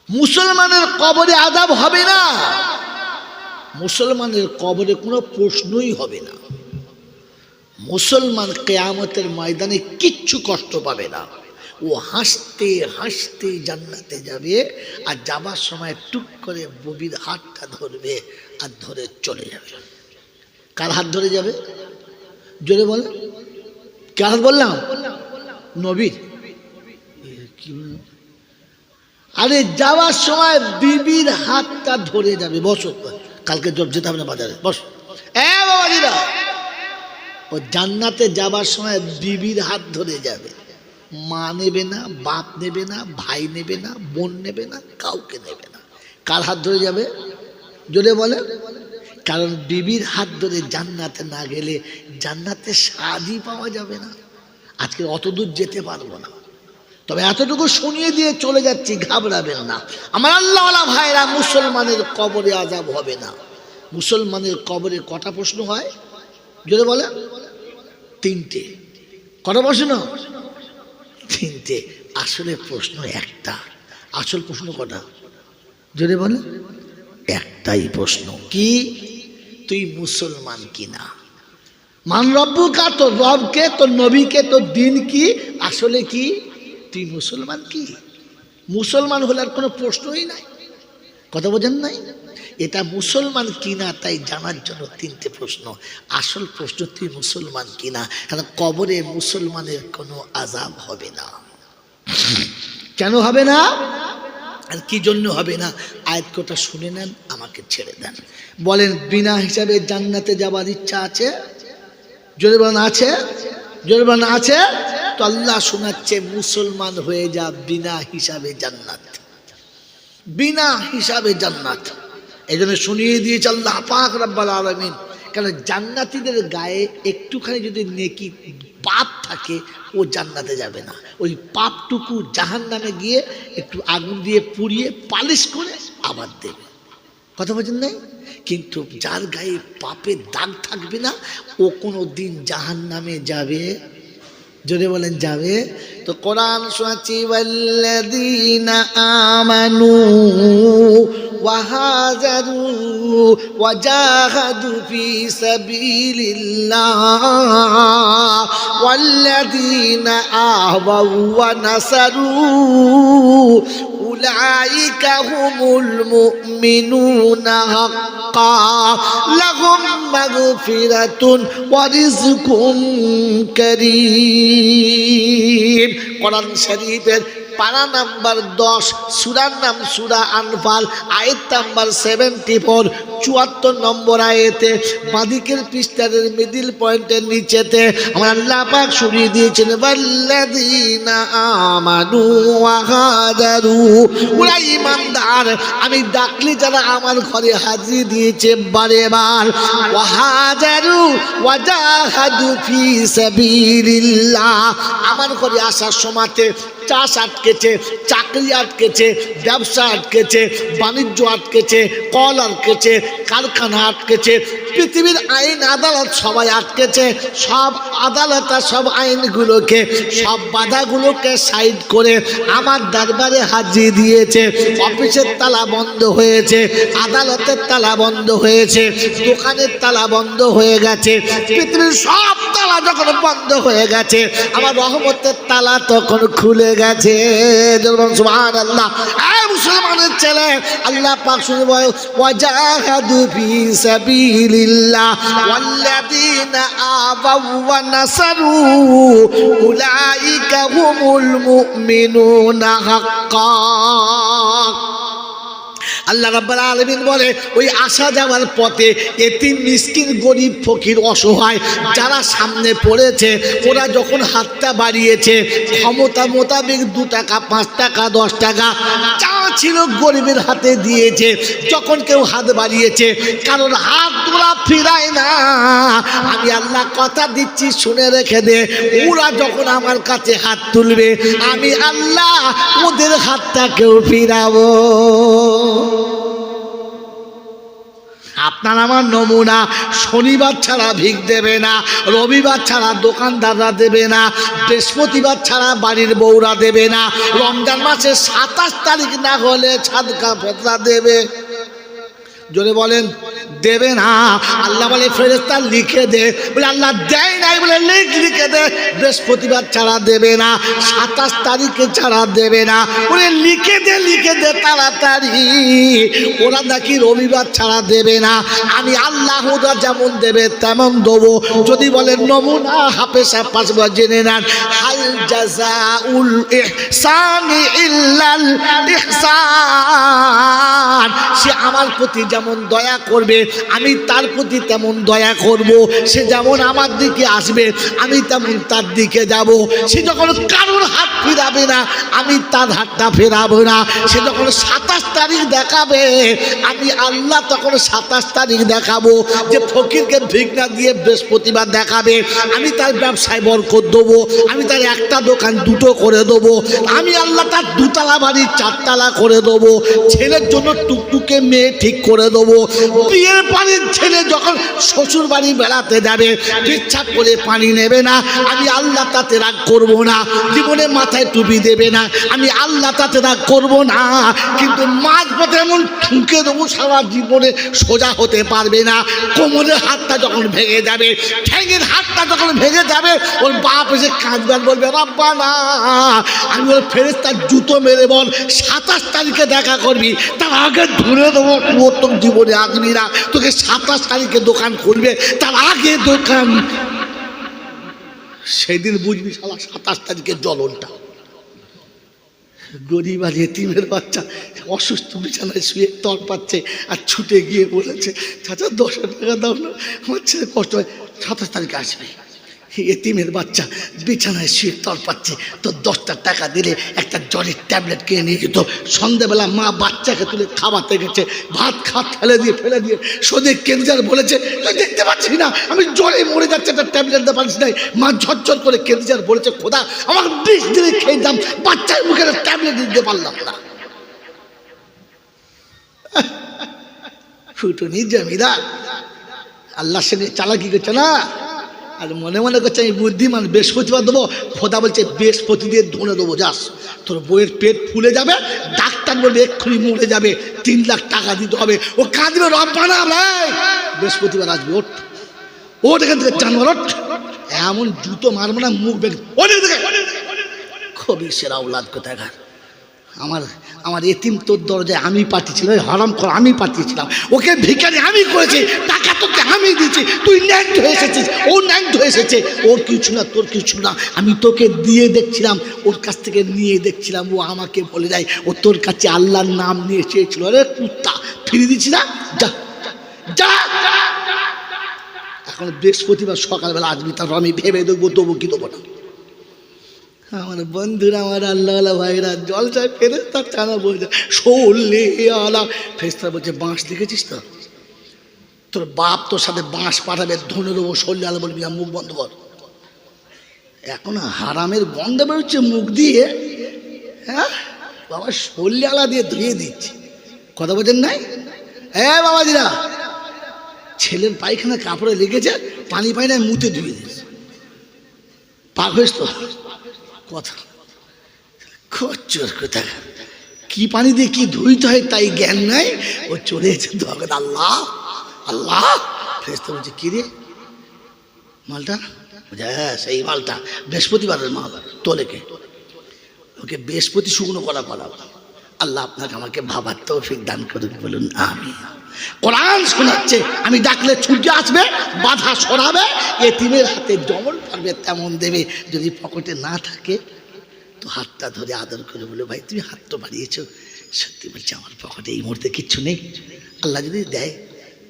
মুসলমানের কবরে আযাব হবে না, মুসলমানের কবরে কোনো প্রশ্নই হবে না। মুসলমান কিয়ামতের ময়দানে কিচ্ছু কষ্ট পাবে না। ও হাসতে হাসতে জান্নাতে যাবে, আর যাবার সময় টুক করে ববির হাতটা ধরবে আর ধরে চলে যাবে। কার হাত ধরে যাবে? জোরে বলে। কার হাত বললাম? নবীর। আরে যাওয়ার সময় বিবির হাতটা ধরে যাবে। বসো, কালকে জব যেতে হবে না বাজারে, বস। বাবাজিরা, ও জান্নাতে যাবার সময় বিবির হাত ধরে যাবে। মা নেবে না, বাপ নেবে না, ভাই নেবে না, বোন নেবে না, কাউকে নেবে না। কার হাত ধরে যাবে? জোরে বলে। কারণ বিবির হাত ধরে জান্নাতে না গেলে জান্নাতে স্বাদই পাওয়া যাবে না। আজকে অত দূর যেতে পারবো না, তবে এতটুকু শুনিয়ে দিয়ে চলে যাচ্ছি, ঘাবড়াবেন না আমার আল্লাহওয়ালা ভাইরা। মুসলমানের কবরে আযাব হবে না। মুসলমানের কবরে কটা প্রশ্ন হয়? জোরে বলে। তিনটে। কটা প্রশ্ন? তিনটে। আসলে প্রশ্ন একটা। আসল প্রশ্ন কটা? জোরে বলে। একটাই প্রশ্ন, কি? তুই মুসলমান কিনা? মান রব্বুকা, তোর রবকে, তোর নবীকে, তোর দিন কি? আসলে কি তুই মুসলমান কি? মুসলমান হলে আর কোনো প্রশ্নই নাই। কথা বোঝেন নাই? এটা মুসলমান কিনা তাই জানার জন্য তিনটে প্রশ্ন। আসল প্রশ্ন তুই মুসলমান কিনা, কারণ কবরে মুসলমানের কোনো আযাব হবে না। কেন হবে না আর কি জন্য হবে না? আয়াত কটা শুনে নেন, আমাকে ছেড়ে দেন। বলেন, বিনা হিসাবে জান্নাতে যাবার ইচ্ছা আছে? জোরে বলেন আছে? জোরে বলেন আছে? তো আল্লাহ শোনাচ্ছে, মুসলমান হয়ে যা, বিনা হিসাবে জান্নাত, বিনা হিসাবে জান্নাত। এই জন্য শুনিয়ে দিয়েছে আল্লাহ পাক রব্বুল আলামিন। কারণ জান্নাতীদের গায়ে একটুখানি যদি নেকি পাপ থাকে, ও জান্নাতে যাবে না। ওই পাপটুকু জাহান্নামে গিয়ে একটু আগুন দিয়ে পুড়িয়ে পালিশ করে আবার দেবে। কথা বলছেন নাই? কিন্তু যার গায়ে পাপের দাগ থাকবে না, ও কোনো দিন জাহান্নামে যাবে। জোরে বলেন যাবে। তো কোরআন শোনাচ্ছি, ওয়াল্লাযীনা আমানু ওয়া হাজারু ওয়া জাহাদু ফি সাবিলিল্লাহ ওয়াল্লাযীনা আওয়াউ ওয়া নাসারু উলাইকা হুমুল মুমিনুনা হাক্কা লাহুম মাগফিরাতুন ওয়া রিজকুম কারীম। কোরআন শরীফের পারা নাম্বার 10, সূরার নাম সূরা আনফাল, আয়াত নাম্বার 74, 74 নম্বর আয়াতে বাদিকের পৃষ্ঠার মিডল পয়েন্টের নিচেতে আমার আল্লাহ পাক শুনিয়ে দিয়েছেন, ওয়াল্লাযীনা আমানু ওয়া হাজারু, ওরা ঈমানদার, আমি ডাকলে যারা আমার ঘরে হাজির দিয়েছে বারে বার, ওয়া হাজারু ওয়া জাহাদু ফি সাবিলিল্লাহ, আমার ঘরে আসার সময়তে চাষ আটকেছে, চাকরি আটকেছে, ব্যবসা আটকেছে, বাণিজ্য আটকেছে, কল আটকেছে, কারখানা আটকেছে, পৃথিবীর আইন আদালত সবাই আটকেছে। সব আদালত আর সব আইনগুলোকে, সব বাধাগুলোকে সাইড করে আমার দরবারে হাজির দিয়েছে। অফিসের তালা বন্ধ হয়েছে, আদালতের তালা বন্ধ হয়েছে, দোকানের তালা বন্ধ হয়ে গেছে, পৃথিবীর সব তালা যখন বন্ধ হয়ে গেছে, আমার রহমতের তালা তখন খুলে গেছে। সুবহানাল্লাহ। মুসলমানের ছেলে আল্লাহ পাক শুনে বলে, ওয়াজাহাদু ফি সাবিলিল্লাহ ওয়াল্লাযীনা আওয়াউ ওয়া নাসারু উলাইকা হুমুল মুমিনুনা হাক্কা। আল্লাহ রাব্বুল আলামিন বলে ওই আসা যাওয়ার পথে এতিম মিসকিন গরিব ফকির অসহায় যারা সামনে পড়েছে ওরা যখন হাতটা বাড়িয়েছে ক্ষমতা মোতাবেক 2 টাকা 5 টাকা 10 টাকা যা ছিল গরিবের হাতে দিয়েছে। যখন কেউ হাত বাড়িয়েছে কারণ হাত তোলা ফিরায় না, আমি আল্লাহ কথা দিচ্ছি শুনে রেখে দে, ওরা যখন আমার কাছে হাত তুলবে আমি আল্লাহ ওদের হাতটাকেও ফিরাবো। আপনার আমার নমুনা, শনিবার ছাড়া ভিক দেবে না, রবিবার ছাড়া দোকানদাররা দেবে না, বৃহস্পতিবার ছাড়া বাড়ির বউরা দেবে না, রমজান মাসের 27 তারিখ না হলে সাদকা ফেতরা দেবে। জোরে বলেন দেবে না। আল্লাহ বলে ফেরেশতা লিখে দে, বলে আল্লাহ দেয় নাই বলে লিখে দে, বৃহস্পতিবার ছাড়া দেবে না, 27 তারিখে ছাড়া দেবে না, বলে লিখে দে তাড়াতাড়ি। ওরা নাকি রবিবার ছাড়া দেবে না, আমি আল্লাহ ওরা যেমন দেবে তেমন দেবো। যদি বলেন নমুনা হাফেজ আব্বাস জেনে নেন, হাল জাযাউল ইহসানি ইল্লাল ইহসান। সে আমার প্রতি যেমন দয়া করবে আমি তার প্রতি তেমন দয়া করব, সে যেমন আমার দিকে আসবে আমি তেমন তার দিকে যাব। সে যখন কারোর হাত ফিরাবে না আমি তার হাতটা ফেরাবো না। সে যখন 27 তারিখ দেখাবে আমি আল্লাহ তখন 27 তারিখ দেখাবো। যে ফকিরকে ভিক না দিয়ে বৃহস্পতিবার দেখাবে আমি তার ব্যবসায় বরকত দেবো, আমি তার একটা দোকান 2টো করে দেবো, আমি আল্লাহ তার 2 তলা বাড়ি 4 তলা করে দেবো। ছেলের জন্য টুকটুকে মেয়ে ঠিক করে দেবো। বিয়ের পানির ছেলে যখন শ্বশুর বাড়ি বেড়াতে যাবে পেচ্ছাপ করে পানি নেবে না, আমি আল্লাহ তাতে রাগ করবো না। জীবনে মাথায় টুপি দেবে না, আমি আল্লাহ তাতে রাগ করবো না। কিন্তু মাঝ পথে এমন ঠুকে দেবো সারা জীবনে সোজা হতে পারবে না। কোমরের হাতটা যখন ভেঙে যাবে, ঠ্যাঙের হাতটা যখন ভেঙে যাবে, ওর বাপ এসে কাঁদবে, বলবে রাব্বা না। আমি ওর ফেরেশতার জুতো মেরে বল 27 তারিখে দেখা করবি, তার আগে ধরে দেবো ও তোর জীবনে আসবি না। তোকে 27 তারিখে দোকান খুলবে, তার আগে দোকান। সেদিন বুঝবি শালা 27 তারিখের জ্বলনটা। গরিব আর এতিমের বাচ্চা অসুস্থ বিছানায় শুয়ে তর পাচ্ছে আর ছুটে গিয়ে বলেছে চাচা 10 টাকা দাও না, আমার ছেলে কষ্ট হয়, 27 তারিখে আসবে। এতিমের বাচ্চা বিছানায় শুয়ে তর পাচ্ছে, তো 10টা টাকা দিলে একটা জ্বরের ট্যাবলেট কিনে নিয়ে যেত। সন্ধ্যেবেলা মা বাচ্চাকে তুলে খাওয়াতে গেছে, ভাত ফেলে দিয়ে সোদে কেন্দ্রার বলেছে তুই দেখতে পাচ্ছিস না আমি জ্বরে মরে যাচ্ছে, একটা ট্যাবলেট দিতে পারছিস না। মা ঝরঝর করে কেন্দ্রার বলেছে খোদা আমার 20 দিনে খেয়ে দাম, বাচ্চার মুখে ট্যাবলেট দিতে পারলাম না। ফুটুনি জমিদার আল্লাহর সঙ্গে চালাকি করছে না, আর মনে মনে করছে আমি বুদ্ধিমান, বৃহস্পতিবার দেবো। খোদা বলছে বৃহস্পতি দিয়ে ধরে দেবো, যাস তোর বইয়ের পেট ফুলে যাবে, ডাক্তার বলবে এক্ষুনি মরে যাবে, 3 লাখ টাকা দিতে হবে। ও কাঁদবে রব্বানা ভাই বৃহস্পতিবার আসবে, ওট এখান থেকে জানোয়ার ওঠ। এমন জুতো মারবো না মুখ বেগ খুবই সেরা ওলাদ কোথাকার। আমার এতিম তোর দরজায় আমি পাঠিয়েছিলাম, হারাম কর আমি পাঠিয়েছিলাম, ওকে ভিখারি আমি করেছি, টাকা তোকে আমি দিয়েছি, তুই ন্যাংট হয়ে এসেছিস, ও ন্যাংট হয়ে এসেছে, ওর কিছু না তোর কিছু না, আমি তোকে দিয়ে দেখছিলাম, ওর কাছ থেকে নিয়ে দেখছিলাম, ও আমাকে বলে যায় ও তোর কাছে আল্লাহর নাম নিয়ে চেয়েছিল, আরে কুত্তা ফিরে দিচ্ছি না, যা যা। এখন বৃহস্পতিবার সকালবেলা আসবি, তারপর আমি ভেবে দেখবো দেবো কি দেবো না। আমার বন্ধুরা আমার আল্লাহ ভাইরা জলসায় ফেরেশতা টানা বলছে শোলে আলা, ফেরেশতা বলছে বাঁশ দেখেছিস তো, তোর বাপ তোর সাথে বাঁশ পাঠাবে, ধনে দেবো শোলে আলা, বলবি না মুখ বন্ধ কর। এখন হারামের গন্ধ বেরোচ্ছে মুখ দিয়ে, হ্যাঁ বাবা শোলে আলা দিয়ে ধুয়ে দিচ্ছে, কথা বলছেন নাই? হ্যাঁ বাবাজিরা, ছেলের পায়খানা কাপড়ে লেগেছে, পানি পাই না মুতে ধুয়ে দিয়েছে, পাক হয়েছ তো কথা খোঁচর কোথায়, কি পানি দিয়ে কি ধুইতে হয় তাই জ্ঞান নাই, ও চলে এসে আল্লাহ আল্লাহ। ফেরেশতা বলছে কি রে মালটা, হ্যাঁ সেই মালটা বৃহস্পতিবারের মাল, তোলেকে ওকে বৃহস্পতি শুকনো করা করাবো। আল্লাহ আপনাকে আমাকে ভাবার তৌফিক দান করুন, বলুন আমিন। কোরআন শোনাচ্ছে, আমি ডাকলে ছুটে আসবে, বাধা সরাবে, এতিমের হাতে যেমন পারবে তেমন দেবে, যদি পকেটে না থাকে তো হাতটা ধরে আদর করে বলে ভাই তুমি হাত তো বাড়িয়েছো, সত্যি বলছি আমার পকেটে এই মুহূর্তে কিচ্ছু নেই, আল্লাহ যদি দেয়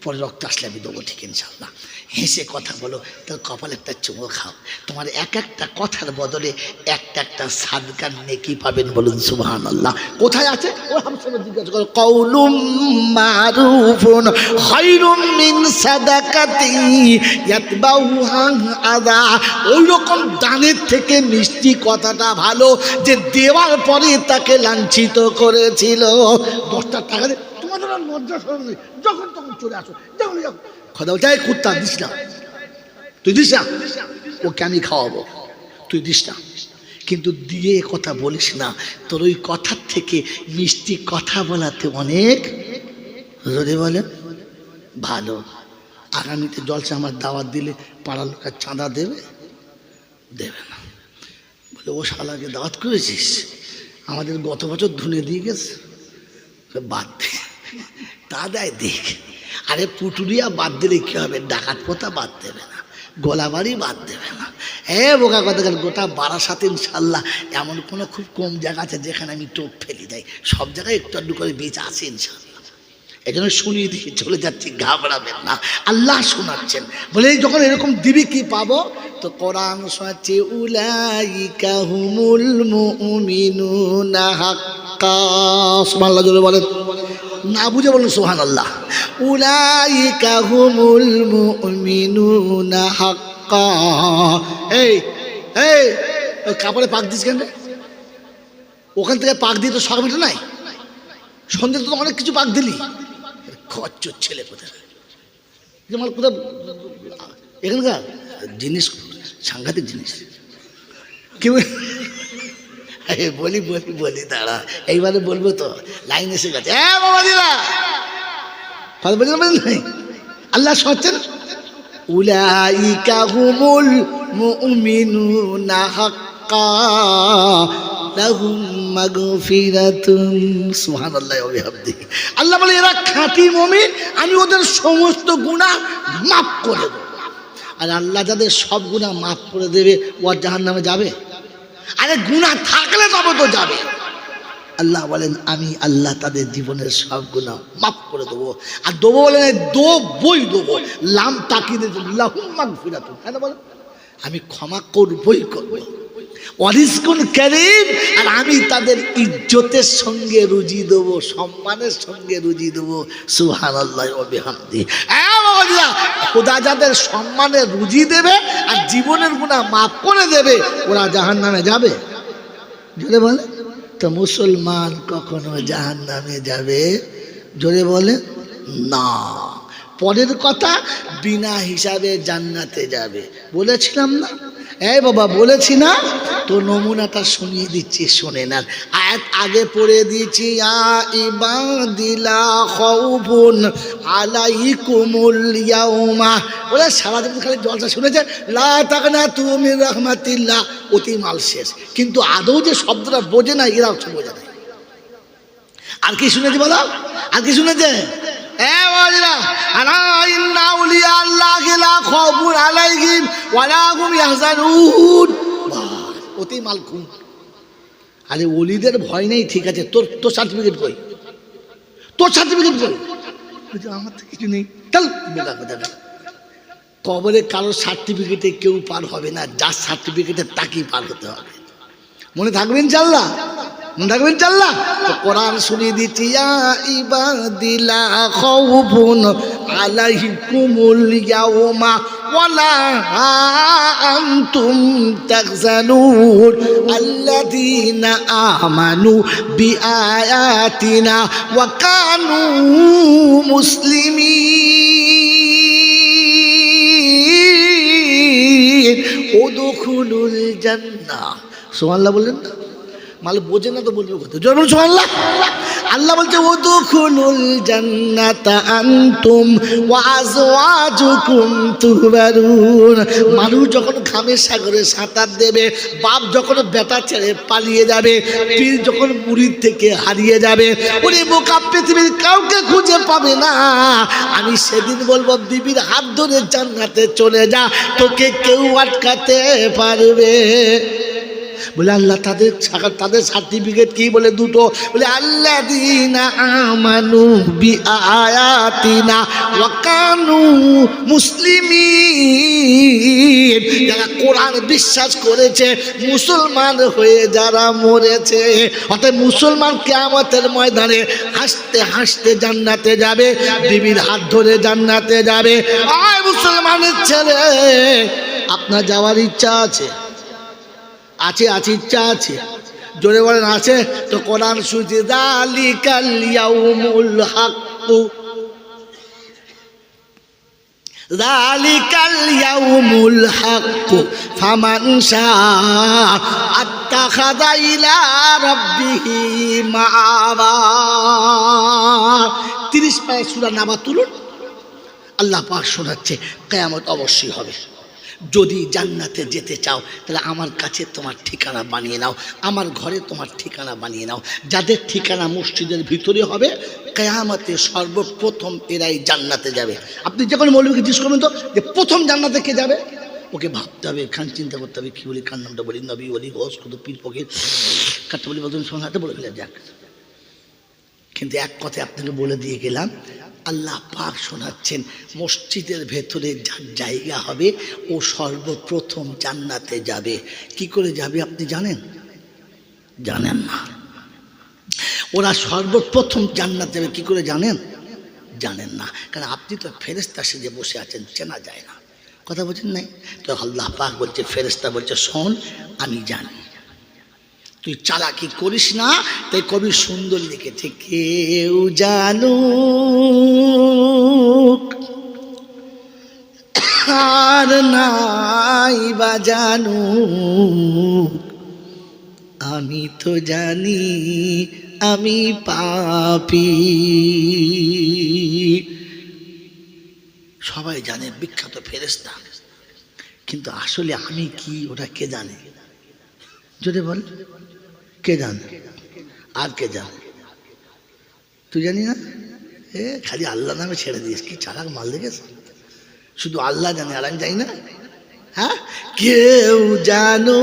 পরে রক্ত আসলে আমি দেবো ঠিক ইনশাল্লাহ। হেসে কথা বলো, তার কপালে একটা চুমো খাও, তোমার এক একটা কথার বদলে একটা একটা সাদকার নেকি পাবেন, বলুন সুবহানাল্লাহ। কোথায় আছে ও হামসাকে জিজ্ঞাসা করো, কাউলুম মারুফুন খায়রুম মিন সাদাকাতি ইয়াতবাউহা আযা। ওই রকম দানের থেকে মিষ্টি কথাটা ভালো যে দেওয়ার পরে তাকে লাঞ্ছিত করেছিল। 10টা টাকা দিয়ে তোমাদের আর লজ্জা শরম নেই, যখন তখন চলে আসো, যখন কথা বলতে কুত্তা দিস না, তুই দিস না, ওকে আমি খাওয়াবো, তুই দিস না, কিন্তু দিয়ে কথা বলিস না। তোর ওই কথার থেকে মিষ্টি কথা বলাতে অনেক যদি বলে ভালো। আগামীতে জলসা আমার দাওয়াত দিলে পাড়ার লোকের চাঁদা দেবে, দেবে না, বলে ও শালাকে দাওয়াত করেছিস, আমাদের গত বছর ধুনে দিয়ে গেছে, বাদ দে, তা দেয় দেখ। আরে পুটুরিয়া বাদ দিলে কী হবে, ডাকাত পোতা বাদ দেবে না, গোলাবাড়ি বাদ দেবে না। বোকা কথা, গোটা বারাসাত ইনশাল্লাহ এমন কোনো খুব কম জায়গা আছে যেখানে আমি টোপ ফেলি দেয়, সব জায়গায় একটু আধটু করে বীজ আছে ইনশাল্লাহ। এই জন্য শুনিয়ে দিয়ে চলে যাচ্ছি, ঘাবড়াবেন না, আল্লাহ শোনাচ্ছেন। বলে যখন এরকম দিবি কি পাবো, তো কোরআন শোনাচ্ছে উলাইকা হুমুল মুমিনুনা হাক্কা। সুবহানাল্লাহ জোরে বলেন, না বুঝে বলুন সুবহানাল্লাহ। উলাইকা হুমুল মুমিনুনা হাক্কা। এই এই কাপড়ে পাক দিস কেন? ওখান থেকে পাক দিয়ে তো সব মিটে নাই, সন্ধ্যে তো অনেক কিছু পাক দিলি, খচ্চর ছেলে কোথায় যেমন কোথাও এখানকার জিনিস সাংঘাতিক জিনিস কি বলি বলি বলি দাঁড়া, এইবারে বলবো তো, লাইন এসে গেছে। আল্লাহ শোনাচ্ছেন উলাইকা হুমুল মুমিনুনা হাক্কা লাহুম মাগফিরাতুন। সুবহানাল্লাহি ওয়া বিহামদিহি। আল্লাহ বলে এরা খাঁটি মুমিন, আমি ওদের সমস্ত গুনাহ মাফ করে দেব। আর আল্লাহ যাদের সব গুনাহ মাফ করে দেবে, ও জাহান্নামে যাবে? আরে গুনাহ থাকলে তবে তো যাবে। আল্লাহ বলেন আমি আল্লাহ তাদের জীবনের সব গুনাহ মাফ করে দেবো। আর দেবো বলে দেবই দেবো, লাম তাকিদে লাহুম মাগফিরাতুন, কেন বলেন আমি ক্ষমা করবই করবো। ওয়ারিজকুন কারীম, আর আমি তাদের ইজ্জতের সঙ্গে রুজি দেবো, সম্মানের সঙ্গে রুজি দেবো। সুবহানাল্লাহি ওয়া বিহামদিহি। খোদা যাদের সম্মানে রুজি দেবে আর জীবনের গুনাহ মাফ করে দেবে, ওরা জাহান্নামে যাবে? জোরে বলে তো, মুসলমান কখনো জাহান্নামে যাবে? জোরে বলে না। পরের কথা, বিনা হিসাবে জান্নাতে যাবে বলেছিলাম না? এই বাবা বলেছি না? তো নমুনাটা শুনিয়ে দিচ্ছি, শুনে নেন। আয়াত আগে পড়ে দিয়েছি, ইয়া ইবাদিলা খাউফুন আলাইকুমুল ইয়াউমা। ওরা সারা জীবন খালি জলসা শুনেছে, লা তাকনাতু মির রাহমাতিল্লাহ, অতি মাল শেষ, কিন্তু আদৌ যে শব্দটা বোঝে না, এরা বোঝে না। আর কি শুনেছি বলো, আর কি শুনেছে? অতি মালকুম। আরে ওলিদের ভয় নেই, ঠিক আছে, তোর তোর সার্টিফিকেট কই, তোর সার্টিফিকেট কই? আমার তো কিছু নেই। চল কবরে কারোর সার্টিফিকেটে কেউ পার হবে না, যার সার্টিফিকেটে তাকেই পার হতে হবে। মনে থাকবেন ইনশাআল্লাহ, মনে থাকবেন ইনশাআল্লাহ। তো কোরআন শুনিয়ে দিচ্ছি, ইয়া ইবাদিলা খাউফুন আলাইকুমুল ইয়াউমা ওয়ালা আনতুম তাহজানুন আল্লাযীনা আমানু বিআয়াতিনা ওয়া কানু মুসলিমিন উদখুলুল জান্নাহ। সুবহানাল্লাহ বললেন না? মাল বোঝে না তো বলবে কথা, জোরে বলুন সুবহানাল্লাহ। আল্লাহ বলছে উদখুলুল জান্নাতা আনতুম ওয়া আজওয়াজুকুম তুহবারুন। মানুষ যখন ঘামের সাগরে সাঁতার দেবে, বাপ যখন বেটা ছেড়ে পালিয়ে যাবে, পীর যখন মুরিদ থেকে হারিয়ে যাবে, ওরে বোকা পৃথিবীর কাউকে খুঁজে পাবে না। আমি সেদিন বলবো বিবির হাত ধরে জান্নাতে চলে যা, তোকে কেউ আটকাতে পারবে? বলে আল্লাহ তাদের সার্টিফিকেট কি? বলে দুটো। বলে আল্লাযীনা আমানু বিআয়াতিনা ওয়া কানু মুসলিমিন, যারা কোরআন বিশ্বাস করেছে, মুসলমান হয়ে যারা মরেছে। অর্থাৎ মুসলমান কিয়ামতের ময়দানে হাসতে হাসতে জান্নাতে যাবে, বিবির হাত ধরে জান্নাতে যাবে। আয় মুসলমানের ছেলে, আপনার যাওয়ার ইচ্ছা আছে? আছে ইচ্ছা আছে? জোরে বলেন আছে। তো কোরআন শুনছি, যালিকাল ইয়াউমুল হক, যালিকাল ইয়াউমুল হক ফামান শাআ আত্তাখাযা ইলা রাব্বিহি মাআবা। 30 পারা সূরা নাবা তুলুন, আল্লাহ পাক শোনাচ্ছে কিয়ামত অবশ্যই হবে। যদি জান্নাতে যেতে চাও তাহলে আমার কাছে তোমার ঠিকানা বানিয়ে নাও, আমার ঘরে তোমার ঠিকানা বানিয়ে নাও। যাদের ঠিকানা মসজিদের ভিতরে হবে, কিয়ামতে সর্বপ্রথম এরাই জান্নাতে যাবে। আপনি যখন মৌলবীকে জিজ্ঞেস করবেন তো যে প্রথম জান্নাতে কে যাবে, ওকে ভাবতে হবে, খান চিন্তা করতে হবে, কী বলি, কার নামটা বলি, নবী বলি, হোস কত পীর ফকির কারটা বলি, বদন সংঘাতে বলে গেলে যাক। কিন্তু এক কথায় আপনাকে বলে দিয়ে গেলাম, আল্লাহ পাক শোনাচ্ছেন মসজিদের ভেতরে যার জায়গা হবে ও সর্বপ্রথম জান্নাতে যাবে। কি করে যাবে আপনি জানেন? জানেন না। ওরা সর্বপ্রথম জান্নাতে যাবে কি করে জানেন? জানেন না, কারণ আপনি তো ফেরেশতা সেজে বসে আছেন, চেনা যায় না। কথা বলছেন নাই তো? আল্লাহ পাক বলছে, ফেরেশতা বলছে, শোন আমি জানি, তুই চালাকি করিস না। তাই কবি সুন্দর লিখেছে, কেউ জানুক আর নাই বা জানুক, আমি তো জানি আমি পাপী। সবাই জানে বিখ্যাত ফেরেশতা, কিন্তু আসলে আমি কি ওটা কে জানে? যদি বল কে জানে? আর কে জানে? তুই জানি না? খালি আল্লাহ নামে ছেড়ে দিস, কি চালাক মাল দেখেছ? শুধু আল্লাহ জানে, আর আমি জানি না। হ্যাঁ, কেউ জানু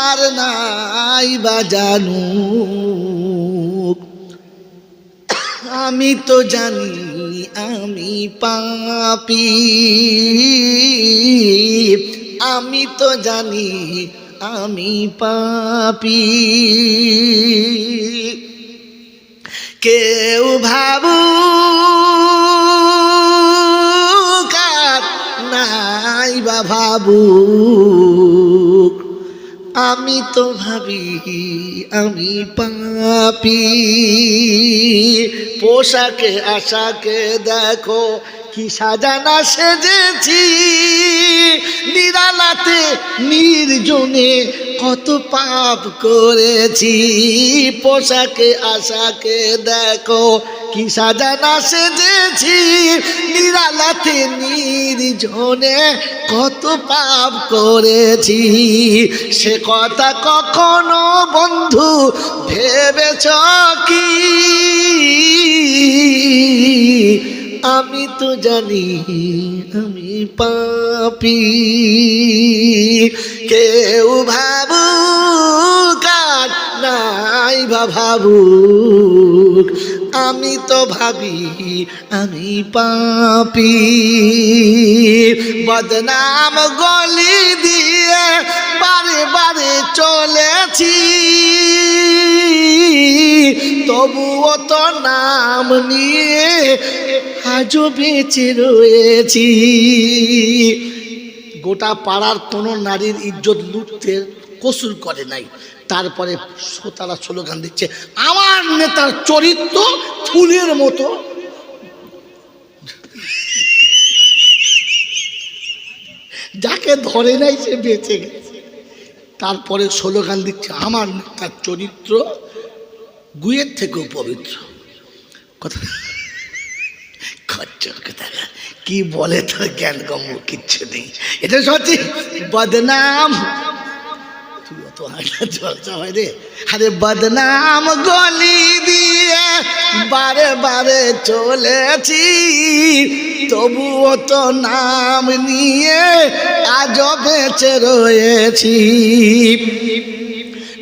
আর নাই বা জানু, আমি তো জানি আমি পাপী, আমি তো জানি আমি পাপী। কেউ ভাবুক আর নাই বা ভাবুক, আমি তো ভাবি আমি পাপী। পোশাকে আশাকে দেখো কি সাজানা সেজেছি, নিরালাতে নির্জনে কত পাপ করেছি। পোশাকে আশাকে দেখো কি সাজানা সেজেছি, নিরালাতে নির্জনে কত পাপ করেছি। সে কথা কখনো বন্ধু ভেবেছ কি? আমি তো জানি আমি পাপী। কেউ ভাবুক আর নাই বা ভাবুক, আমি তো ভাবি আমি পাপী। বদনাম গলি দিয়ে বারে বারে চলেছি, তবুও তো নাম নিয়ে আজও বেঁচে রয়েছি। গোটা পাড়ার কোনো নারীর ইজ্জত লুটতে কসুর করে নাই, তারপরে তারা স্লোগান দিচ্ছে, আমার নেতার চরিত্র ফুলের মতো। যাকে ধরে নাই সে বেঁচে গেছে, তারপরে স্লোগান দিচ্ছে, আমার নেতার চরিত্র গুয়ের থেকেও পবিত্র। কথা কি বলে তো জ্ঞান গম্য কিচ্ছু নেই। এটা সত্যি। বদনাম তুই অত হাঁটা চর্চা হয় রে। আরে বদনাম গলি দিয়ে বারে বারে চলেছি, তবুও তো নাম নিয়ে আজও বেঁচে রয়েছি।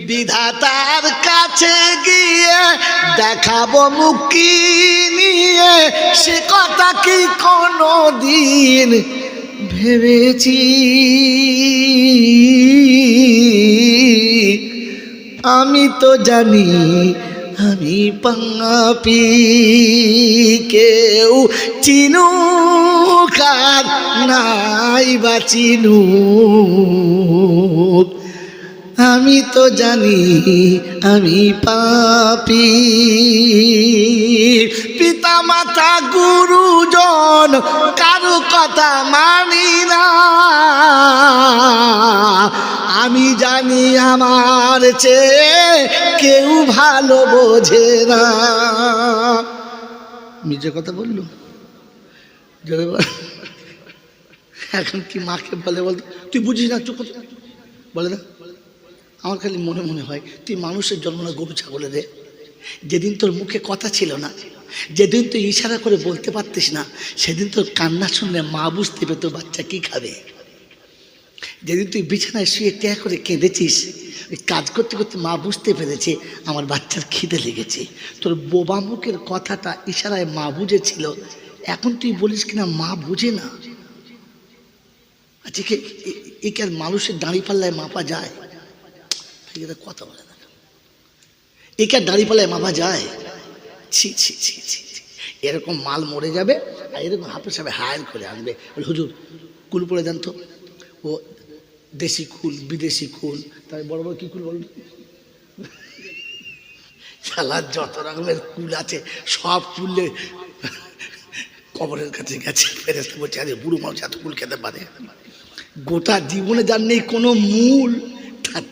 বিধাতার কাছে গিয়ে দেখাবো মুক্তি নিয়ে, সে কথা কি কোনো দিন ভেবেছি? আমি তো জানি আমি পাপী, কেউ চিনুক আর নাই বা চিনুক, আমি তো জানি আমি পাপী। পিতা মাতা গুরুজন কারো কথা মানি না, আমি জানি আমার চেয়ে কেউ ভালো বোঝে না। নিজের কথা বললো এখন কি মাকে বলে বলতো তুই বুঝিস না, চুপ বলে না। আমার খালি মনে মনে হয় তুই মানুষের জন্ম না গরু ছাগলে রে। যেদিন তোর মুখে কথা ছিল না, যেদিন তুই ইশারা করে বলতে পারতিস না, সেদিন তোর কান্না শুনলে মা বুঝতে পেরে তোর বাচ্চা কি খাবে। যেদিন তুই বিছানায় শুয়ে ট্যা করে কেঁদেছিস, ওই কাজ করতে করতে মা বুঝতে পেরেছে আমার বাচ্চার খিদে লেগেছে, তোর বোবা মুখের কথাটা ইশারায় মা বুঝেছিল। এখন তুই বলিস কিনা মা বুঝে না। আচ্ছা একে আর মানুষের দাঁড়িয়ে পাল্লায় মাপা যায়? কথা বলে না, একে আর দাঁড়িয়ে পাল্লায় মাপা যায়? ছি ছি ছি ছি, এরকম মাল মরে যাবে আর এরকম হাফে সাহেব হায়ার করে আনবে, বলে হুজুর কুল পরে দেন তো। ও দেশি কুল, বিদেশি কুল, তাই বড় বড় কি কুল বলুন, শালার যত রকমের কুল আছে সব কুলে কবরের কাছে গেছে। ফেরেশতা বলছে আরে বুড়ো মানুষ এত কুল খেতে পারে? গোটা জীবনে যার নেই কোনো মূল,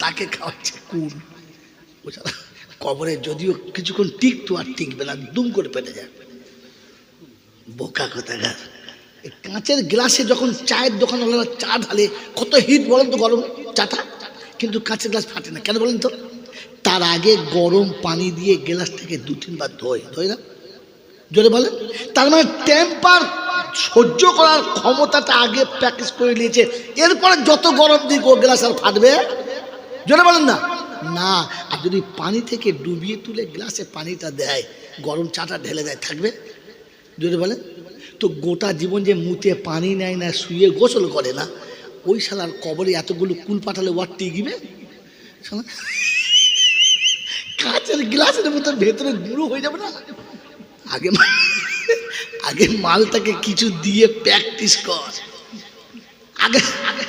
তাকে খাওয়াচ্ছে কুল। কবরে যদিও কিছুক্ষণ টিকতো আর টিকবে না, দুম করে পেটে যায়। বোকা কোথাকার। কাঁচের গ্লাসে যখন চায়ের দোকানওয়ালারা চা ঢালে কত হিট বলেন তো, গরম চাটা, কিন্তু কাঁচের গ্লাস ফাটে না কেন বলেন তো? তার আগে গরম পানি দিয়ে গ্লাসটাকে 2-3 বার ধোয় না, জোরে বলেন। তার মানে টেম্পার সহ্য করার ক্ষমতাটা আগে প্র্যাকটিস করে নিয়েছে, এরপরে যত গরম দিক ও গ্লাস আর ফাটবে? জোরে বলেন না। না, আর যদি পানি থেকে ডুবিয়ে তুলে গ্লাসে পানিটা দেয়, গরম চাটা ঢেলে দেয়, থাকবে? জোরে বলেন। তো গোটা জীবন যে মুতে পানি নেয় না, শুয়ে গোসল করে না, ওই শালার কবরে এতগুলো কুল পাঠালে ওয়ার টিকবে? কাঁচের গ্লাসের মতো ভেতরে গুঁড়ো হয়ে যাবে না? আগে মালটাকে কিছু দিয়ে প্র্যাকটিস কর,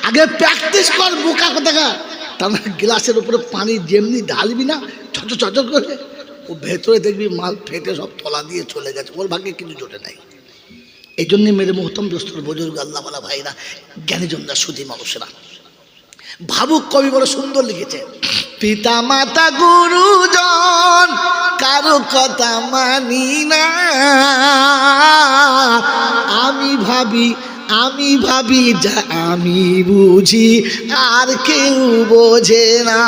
আগে প্র্যাকটিস কর বোকা কোথাকার। তার মানে গ্লাসের উপরে পানি যেমনি ঢালবি না ঝট করে, ও ভেতরে দেখবি মাল ফেটে সব তলা দিয়ে চলে গেছে, ওর ভাগ্যে কিছু জোটে নাই। এই জন্যে মেরে মোহতম দোস্তর বুজুর্গ আল্লাহওয়ালা ভাইরা, জ্ঞানীজনরা সুধী মানুষেরা, ভাবুক কবি বড় সুন্দর লিখেছে। পিতা মাতা গুরুজন কারো কথা মানি না, আমি ভাবি যা আমি বুঝি আর কেউ বোঝে না।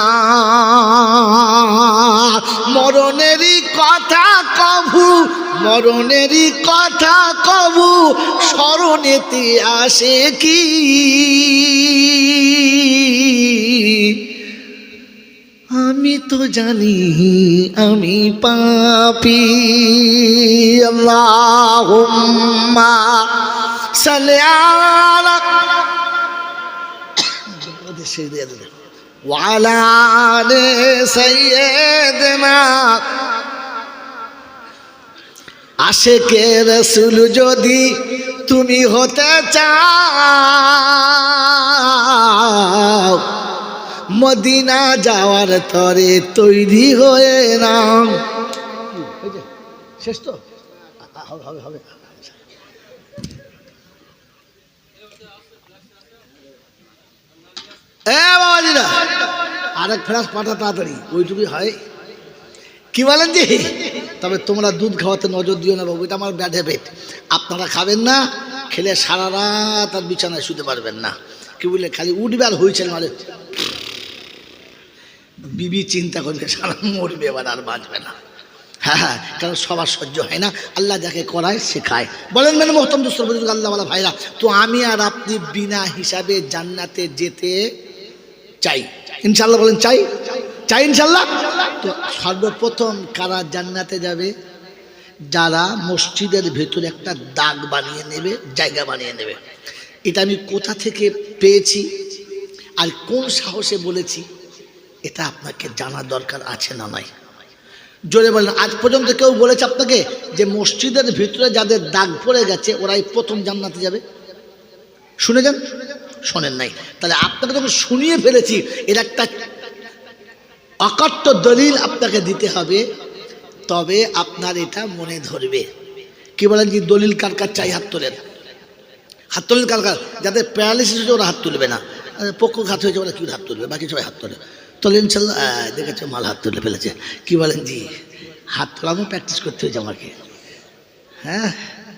মরণেরই কথা কবু স্মরণেতে আসে কি? আমি তো জানি আমি পাপী। আল্লাহুম্মা সাল্লি আলা ওয়া আলা আলি সাইয়্যিদিনা। আশিকে রাসূল যদি তুমি হতে চাও, মদিনা যাওয়ার তরে তৈরি হয়ে নাও। শেষ তো হবে। বাবাজিরা আরেক ফেরাস পাঠা তাড়াতাড়ি, ওইটুকুই হয়। কি বলেন জি? তবে তোমরা দুধ খাওয়াতে নজর দিও না বাবু, এটা আমার ব্যাড হ্যাবিট। আপনারা খাবেন না, খেলে সারা রাত আর বিছানায় শুতে পারবেন না। কি বললে খালি উঠবে আর হয়েছে মানে বিবি চিন্তা করবে সারা মরবে এবার আর বাঁচবে না। হ্যাঁ হ্যাঁ, কারণ সবার সহ্য হয় না, আল্লাহ যাকে করায় শেখায়। বলেন মানে মোহতরম দোস্ত আল্লাহওয়ালা ভাইরা, তো আমি আর আপনি বিনা হিসাবে জান্নাতে যেতে চাই ইনশাল্লাহ। বলেন চাই, চাই ইনশাল্লাহ। তো সর্বপ্রথম কারা জান্নাতে যাবে? যারা মসজিদের ভেতরে একটা দাগ বানিয়ে নেবে, জায়গা বানিয়ে নেবে। এটা আমি কোথা থেকে পেয়েছি আর কোন সাহসে বলেছি, এটা আপনাকে জানা দরকার আছে না নাই? জোরে বলেন। আজ পর্যন্ত কেউ বলেছে আপনাকে যে মসজিদের ভিতরে যাদের দাগ পড়ে গেছে ওরাই প্রথম জান্নাতে যাবে? শুনে যান, শোনেন নাই? তাহলে আপনাকে যখন শুনিয়ে ফেলেছি, এর একটা অকাট্য দলিল আপনাকে দিতে হবে, তবে আপনার এটা মনে ধরবে। কি বলেন যে দলিল কার কার চাই? হাত তোলেন, হাত তোলেন কার কার? যাদের প্যারালিসিস হয়েছে ওরা হাত তুলবে না, পক্ষঘাত হয়েছে ওরা কি হাত তুলবে, বাকি সবাই হাত তোলে। তোলে ইনশাল্লাহ। দেখেছো মাল হাত তুলে ফেলেছে। কি বলেন জি? হাত তোলানো প্র্যাকটিস করতে হয়েছে আমাকে। হ্যাঁ,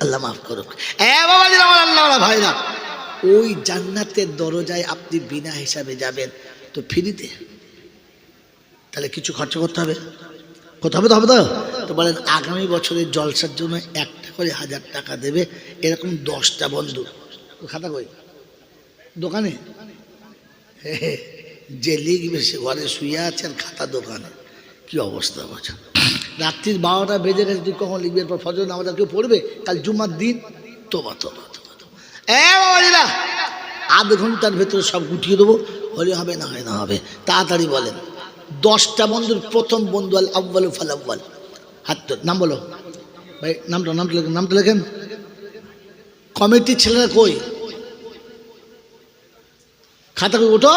আল্লাহ মাফ করুক। বাবাজি আমার আল্লাহ ভাইরা, ওই জান্নাতের দরজায় আপনি বিনা হিসাবে যাবেন, তো ফ্রিতে, তাহলে কিছু খরচ করতে হবে, কত হবে? তো হবে তো। তো বলেন আগামী বছরের জলসার জন্য একটা করে 1000 টাকা দেবে, এরকম 10টা বন্ধু। খাতা কই? দোকানে। যে লিখবে সে ঘরে শুয়ে আছে আর খাতা দোকানে। কি অবস্থা বোঝা। রাত্রির 12টা বেজে গেছে, তুই কখন লিখবে? এরপর ফজর নামাজ কেউ পড়বে? কাল জুমার দিন। তোবা তোবা তোবা তোবা। বাবাজিরা, আধ ঘন্টার ভেতরে সব গুটিয়ে দেবো, হলে হবে না হয় না হবে। তাড়াতাড়ি বলেন। 10টা বন্ধুর প্রথম বন্ধু আল আউ্বাল ফাল আউ্বাল। হাত তোল, নাম বলো ভাই, নামটা লেখেন, নামটা লেখেন। কমিটির ছেলেরা কই? খাতা কই? ওঠো,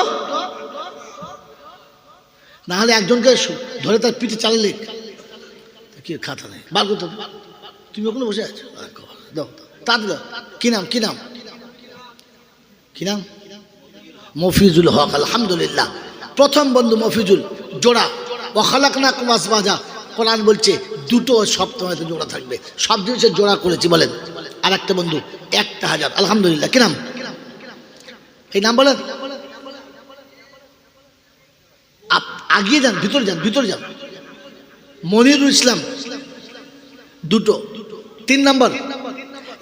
না হলে একজনকে ধরে তার পিঠে চালালে। কি খাতা নেই, বার করতে হবে। তুমি ওখানে বসে আছো, দাও তাড়াতাড়ি দাও। কি নাম? কি নাম? কি নাম? মফিজুল হক। আলহামদুলিল্লাহ, প্রথম বন্ধু মফিজুল। জোড়া। ওয়াখালাকনাকুম আজওয়াজা। কোরআন বলছে দুটো সপ্তাহে জোড়া থাকবে, সব জিনিসের জোড়া করেছি। বলেন। আর একটা বন্ধু 1000। আলহামদুলিল্লাহ। কি নাম? এই নাম বলেন। আগিয়ে যান, ভিতরে যান, ভিতরে যান। মনিরুল ইসলাম, দুটো। 3 নম্বর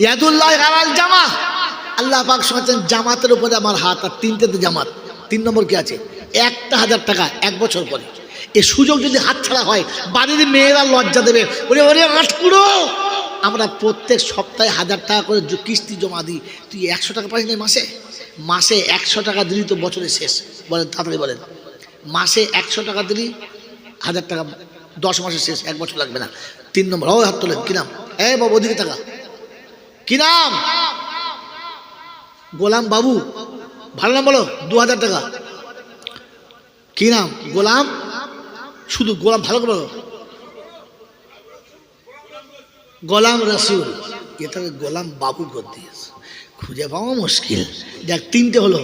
ইয়াদুল্লাহ আলাল জামা। আল্লাহ পাক শুনেছেন জামাতের উপরে আমার হাত, আর 3টেতে জামাত। 3 নম্বর কি আছে? 1000 টাকা 1 বছর পরে। এই সুযোগ যদি হাত ছাড়া হয়, বাড়ির মেয়েরা লজ্জা দেবে। ওরে ওরে আটকুড়ো, আমরা প্রত্যেক সপ্তাহে 1000 টাকা করে কিস্তি জমা দিই। তুই 100 টাকা পাইস না মাসে? মাসে 100 টাকা দিলি তো বছরে শেষ। বলেন তাড়াতাড়ি বলেন। মাসে 100 টাকা দিলি 1000 টাকা 10 মাসে শেষ, 1 বছর লাগবে না। 3 নম্বর। ও হাত তোলেন। কি নাম? বাবু ওদিকে টাকা। কি নাম? গোলাম বাবু। ভালো নাম বলো। 2000 টাকা। কি নাম? গোলাম। শুধু গোলাম, ভালো করে বলো। গোলাম রসুল। এটাকে গোলাম বাবু করে দিয়েছে, খুঁজে পাওয়া মুশকিল। দেখ 3টে হলো,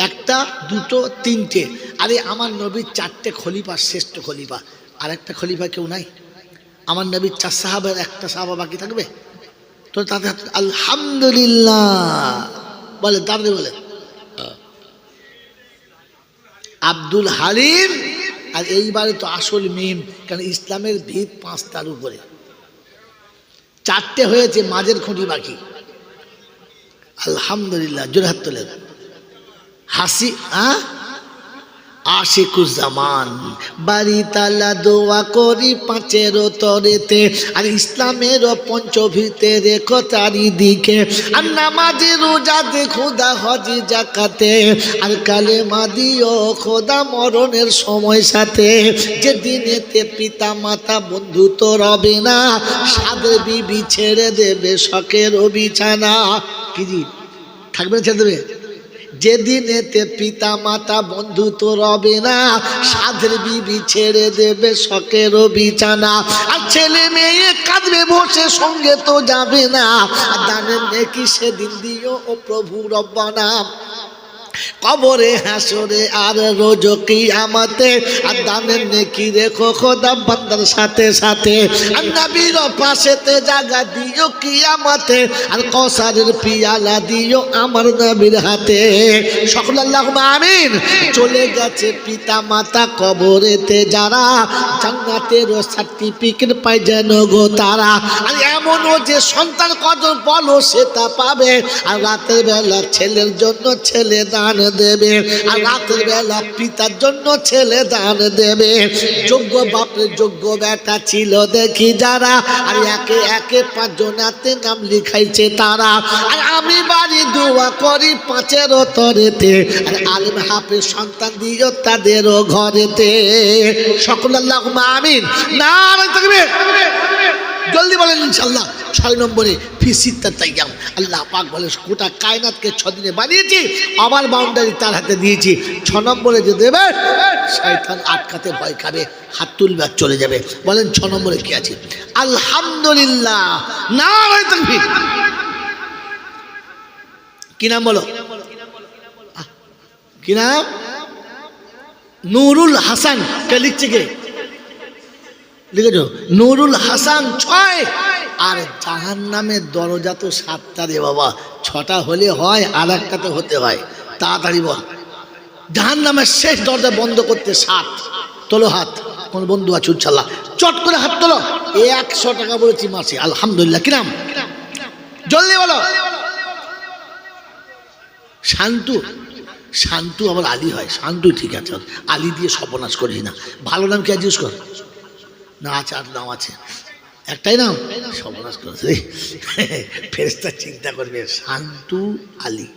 1টা 2টো 3টে। আরে আমার নবীর 4টে খলিফা, শ্রেষ্ঠ খলিফা। আর একটা খলিফা কেউ নাই? আমার নবীর 4 সাহাবার, 1টা সাহাবা বাকি থাকবে? তো তাদের আলহামদুলিল্লাহ বলে, তাদের বলে আব্দুল হালিম। আর এইবারে তো আসল মিম, কারণ ইসলামের ভিত 5টার উপরে। 4টে হয়েছে, মাঝের খুঁটি বাকি। আলহামদুলিল্লাহ। জোরে হাত তোলেন। হাসি আশিকুজ্জামান বাড়ি তালা দোয়া করি 5-এর তরেতে। আর ইসলামের পঞ্চভীতে রেখো চারিদিকে। আর নামাজে রোজাতে খোদা হজি জাকাতে। আর কালেমা দিও খোদা মরণের সময় সাথে। যেদিনেতে পিতা মাতা বন্ধু তো রবে না, সাদের বিবি ছেড়ে দেবে শখের বিছানা। কি জি থাকবে না, ছেড়ে দেবে? যেদিনেতে পিতা মাতা বন্ধু তো রবে না, সাধের বিবি ছেড়ে দেবে শখের বিছানা। আর ছেলে মেয়ে কাঁদবে বসে, সঙ্গে তো যাবে না। দানের নেকি সেদিন দিও ও প্রভু রব্বানা। কবরে হাসরে আর রোজ কিয়ামতে, আর দানের নেকি রেখো খোদা বান্দার সাথে সাথে, আর নবীর পাশেতে জায়গা দিও কিয়ামতে, আর কৌসারের পিয়ালা দিও আমার নবীর হাতে। সকল আল্লাহুম্মা আমিন। চলে গেছে পিতা মাতা কবরেতে যারা, জান্নাতের সার্টিফিকেট পায় যেন গো তারা। আর এমনও যে সন্তান কদর বলো সেটা পাবে, আর রাতের বেলা ছেলের জন্য ছেলে দান দেবে, আর রাতের বেলা পিতার জন্য ছেলে দান দেবে। যোগ্য বাপের যোগ্য বেটা ছিল দেখি যারা, আর একে একে 5 জনাতে নাম লিখাইছে তারা। আর আমি বাড়ি দোয়া করি 5-এর তরেতে, আর আলেম হাফেজ সন্তান দিও তাদেরও ঘরেতে। সকল আল্লাহুম্মা আমিন। নারে তাকবীর। জলদি বলেন ইনশাআল্লাহ। 6 নম্বরে ফিসিত্তা তাইয়াম, আল্লাহ পাক বলে গোটা কায়নাতকে 6 দিনে বানিয়েছি, আমার বাউন্ডারি তার হাতে দিয়েছি। 6 নম্বরে যে দেবে শয়তান আটকাতে ভয় খাবে, হাত তুলবে আর চলে যাবে। বলেন 6 নম্বরে কি আছে? আলহামদুলিল্লাহ। নারে তাকবীর। কি নাম বলো? কি নাম? নুরুল হাসান। কে লিখছে? কে লিখেছ? নুরুল হাসান 6। আর জাহান্নামের দরজা তো 7টা রে বাবা, 6টা হলে হয়, আর একটা তো হতে হয়। তাড়াতাড়ি বল। জাহান্নামের শেষ দরজা বন্ধ করতে 7। তোলো হাত। কোন বন্ধু আছে? ইনশাআল্লাহ চট করে হাত তোলো। 100 টাকা বলেছি মাসে। আলহামদুলিল্লাহ। কি নাম? জলদি বলো। শান্তু। শান্তু আবার আলী হয়। শান্তু ঠিক আছে, আলী দিয়ে সর্বনাশ করিস না। ভালো নাম কি জিজ্ঞেস কর না? আছে, আর নাম আছে, একটাই নাম। সর্বনাশ করেছে ফেরেশতা চিন্তা করবে শান্তু আলী,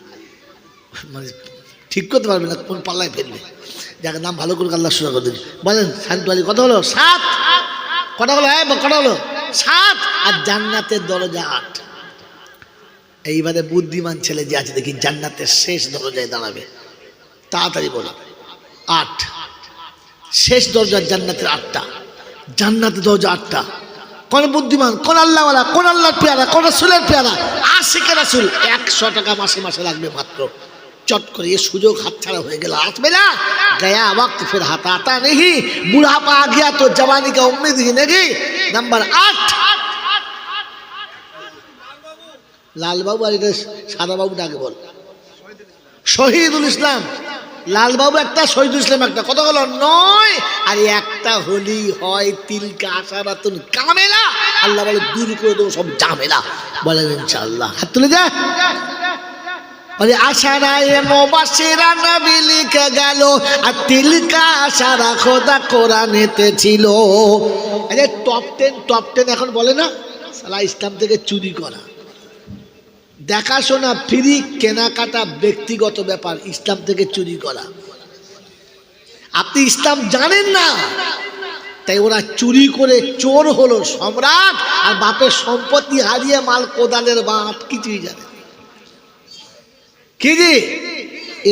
মানে ঠিক করতে পারবে না, কোন পাল্লায় ফেলবে। যাকে নাম ভালো করে আল্লাহ সুরা করে দেবে। বলেন শান্তু আলী। কত হলো? 7। কটা হলো? কটা হলো? 7। আর জান্নাতের দরজা 8। এইবারে বুদ্ধিমান ছেলে যে আছে দেখি জান্নাতের শেষ দরজায় দাঁড়াবে। তাড়াতাড়ি বলো। 8 শেষ দরজা জান্নাতের। 8টা জান্নাতের দরজা 8টা। কোন বুদ্ধিমান, কোন আল্লাহওয়ালা, কোন আল্লাহর পেয়ারা, কোন রাসূলের পেয়ারা, আশিকে রাসূল। 100 টাকা মাসে মাসে লাগবে মাত্র। চট করে ये সুযোগ হাতছাড়া হয়ে গেল। आज मेरा गया वक्त फिर हाथ आता नहीं, बुढ़ापा आ गया तो जवानी का उम्मीद ही नहीं। नंबर 8 লালবাবু। আর এটা সাদাবাবু ডাকে বল। শহীদুল ইসলাম। লালবাবু একটা, শহীদুল ইসলাম একটা। কত হলো? 9। আর একটা হলি হয় তিলকা আশারাতুন কামেলা। আল্লাহ বলে দূর করে দেবো সব ঝামেলা। বলেন ইনশাআল্লাহ। হাত তুলে যা। বলে আশারায়ে মুবাশশিরা নবী লিখে গেল, আর তিলকা আশারা খোদা কোরআনেতে ছিল। আরে টপ 10 এখন বলে না সালা ইসলাম থেকে চুরি করা, দেখাশোনা ফ্রি, কেনাকাটা ব্যক্তিগত ব্যাপার, ইসলাম থেকে চুরি করা। আপনি ইসলাম জানেন না, তাই ওরা চুরি করে চোর হলো সম্রাট, আর বাপের সম্পত্তি হারিয়ে মাল কোদালের বাপ কিছুই জানে কি জি।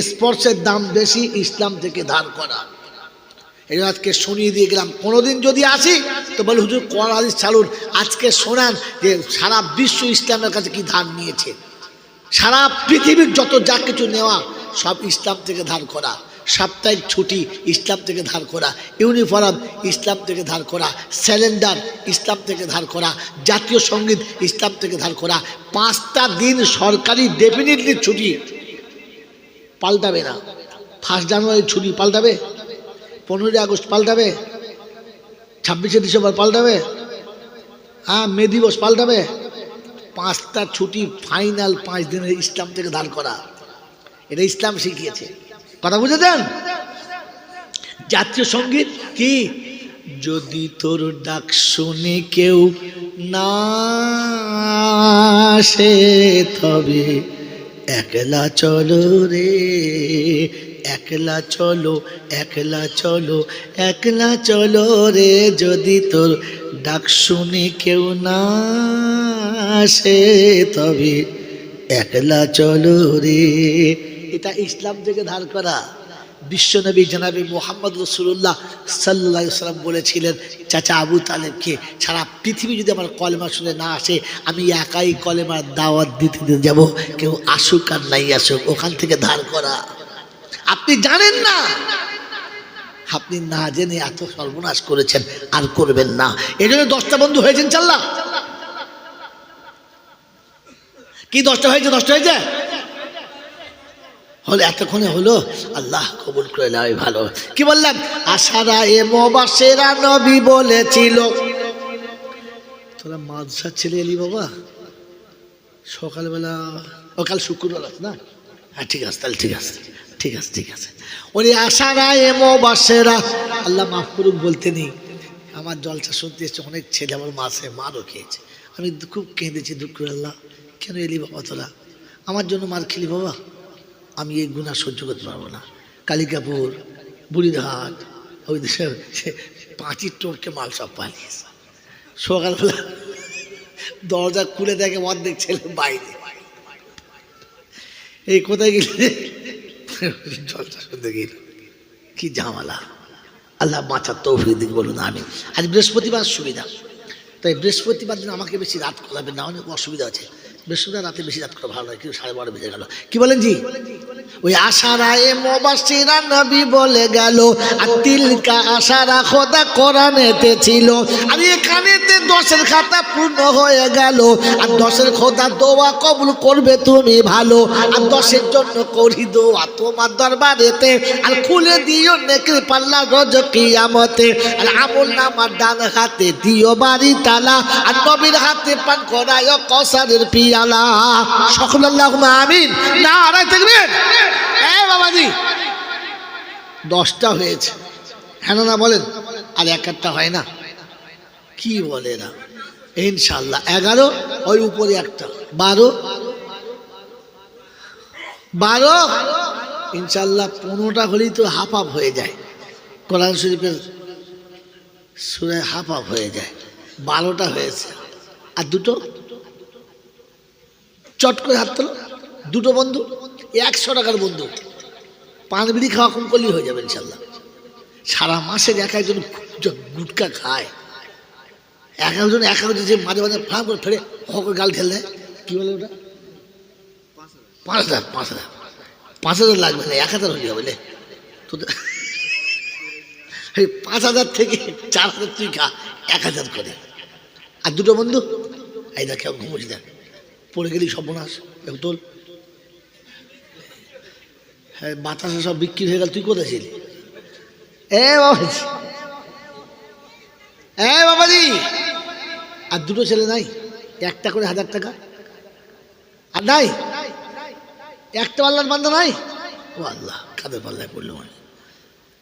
স্পর্শের দাম বেশি, ইসলাম থেকে ধার করা। এই আজকে শুনিয়ে দিয়ে গেলাম। কোনোদিন যদি আসি তো বলে হুজুর কোরআন হাদিস চালুন। আজকে শোনান যে সারা বিশ্ব ইসলামের কাছে কি ধার নিয়েছে। সারা পৃথিবীর যত যা কিছু নেওয়া সব ইসলাম থেকে ধার করা। সাপ্তাহিক ছুটি ইসলাম থেকে ধার করা, ইউনিফর্ম ইসলাম থেকে ধার করা, স্যালেন্ডার ইসলাম থেকে ধার করা, জাতীয় সঙ্গীত ইসলাম থেকে ধার করা। 5টা দিন সরকারি ডেফিনেটলি ছুটি পাল্টাবে না। 1 জানুয়ারি ছুটি পাল্টাবে, 15 আগস্ট পাল্টাবে, 26শে ডিসেম্বর পাল্টাবে, হ্যাঁ মে দিবস পাল্টাবে। 5টা ছুটি ফাইনাল 5 দিনের ইসলাম থেকে ধার করা। এটা ইসলাম শিখিয়েছে। কথা বুঝেছেন? জাতীয় সঙ্গীত কি? যদি তোর ডাক শুনে কেউ না আসে তবে একলা চলো রে, একলা চলো, একলা চলো, একলা চলো রে। যদি তোর ডাক শুনে কেউ না আসে তবে একলা চলো রে। এটা ইসলাম থেকে ধার করা। বিশ্বনবী জনাবে মুহাম্মদ রাসূলুল্লাহ সাল্লাল্লাহু আলাইহি ওয়াসাল্লাম বলেছিলেন চাচা আবু তালেবকে, সারা পৃথিবী যদি আমার কলেমা শুনে না আসে, আমি একাই কলেমার দাওয়াত দিতে যাব, কেউ আসুক আর নাই আসুক। ওখান থেকে ধার করা। আপনি জানেন না, আপনি না জেনে এত সর্বনাশ করেছেন, আর করবেন না। এই জন্য 10টা বন্ধু হয়েছেন চাল্লা। কি 10টা হয়েছে? 10টা হয়েছে হলো, এতক্ষণে হলো। আল্লাহ কবুল করে নেয় ভালো। কি বললাম? আশারা এ মুবাশশিরা নবী বলেছিল। তোরা মাদ্রাসার ছেলে এলি বাবা সকালবেলা? ও কাল শুক্রবার না? হ্যাঁ ঠিক আছে, তাহলে ঠিক আছে, ঠিক আছে, ঠিক আছে। ওই আশারা এ মুবাশশিরা, আল্লাহ মাফ করুক বলতে নেই, আমার জলসা শুনতে এসছে অনেক ছেলে, আমার মাসে মারও খেয়েছে। আমি খুব কেঁদেছি, দুঃখ করে, আল্লাহ কেন এলি বাবা তোরা? আমার জন্য মার খেলি বাবা, আমি এই গুনাহ সহ্য করতে পারবো না। কালিকাপুর, বুড়িরহাট, ওই দেশে 5ই টোরকে মাল সব পালিয়েছে। সকালবেলা দরজা খুলে দেখে অর্ধেক ছেলে বাইরে। এই কোথায় গেলে? জলটা শুনতে গেল। কি ঝামেলা! আল্লাহ বাঁচার তৌফিক দিক বলুন আমি। আজ বৃহস্পতিবার সুবিধা, তাই বৃহস্পতিবার দিন আমাকে বেশি রাত করাবেন না, অনেক অসুবিধা আছে। বৃহস্পতিবার রাতে বেশি রাত করা ভালো নয়, কিন্তু 12:30 বেজে গেল। কি বলেন জি? ওই আশারা এ মুবাশশিরা নবী বলে গেল, আর তিলকা আশারা খোদা কোরআনেতে ছিল। আর এখানেতে 10-এর খাতা পূর্ণ হয়ে গেল। আর 10-এর খোদা দোয়া কবুল করবে তুমি ভালো। আর 10-এর জন্য করি দোয়া তোমার দরবারেতে। আর খুলে দিও নেকির পাল্লা রোজ কিয়ামতে। আর আমল নামার ডান হাতে দিও বাড়ি তালা। আর নবীর হাতে পান করায় কসারের পিয়ালা। সকল আল্লাহুম্মা আমিন। নারায়ে তাকবীর। বাবাজি 10টা হয়েছে, হ্যাঁ না বলেন? আর একটা হয় না? কি বলে না? ইনশাআল্লাহ 11, ওই উপরে একটা 12, ইনশাআল্লাহ 15টা হলেই তো হাফ আপ হয়ে যায়। কোরআন শরীফের সূরা হাফ আপ হয়ে যায়। 12টা হয়েছে, আর দুটো চট করে হাত তোলো। দুটো বন্ধু 100 টাকার বন্ধু, পান বিড়ি খাওয়া কম করলেই হয়ে যাবে ইনশাল্লাহ। সারা মাসের এক একজন গুটকা খায়, এক একজন যে মাঝে মাঝে ফাঁক করে ফেরে হক গাল ঠেল দেয়। কি বলে ওটা? 5,000 5,000 লাগবে না, 1,000 হয়ে যাবে। তোদের 5,000 থেকে 4,000 তুই খা, 1,000 করে। আর দুটো বন্ধু এই দেখ ঘুমোচ্ছি, দেখ পড়ে গেলি সর্বনাশ। তোর হ্যাঁ বাতাসা সব বিক্রি হয়ে গেল, তুই কোথায় ছিলি? বাবাজি আর দুটো ছেলে নাই, একটা করে 1,000 টাকা। আর নাই একটা আল্লাহর বান্দা নাই। ও আল্লাহ, কাদের পাল্লায় পড়লো মানে?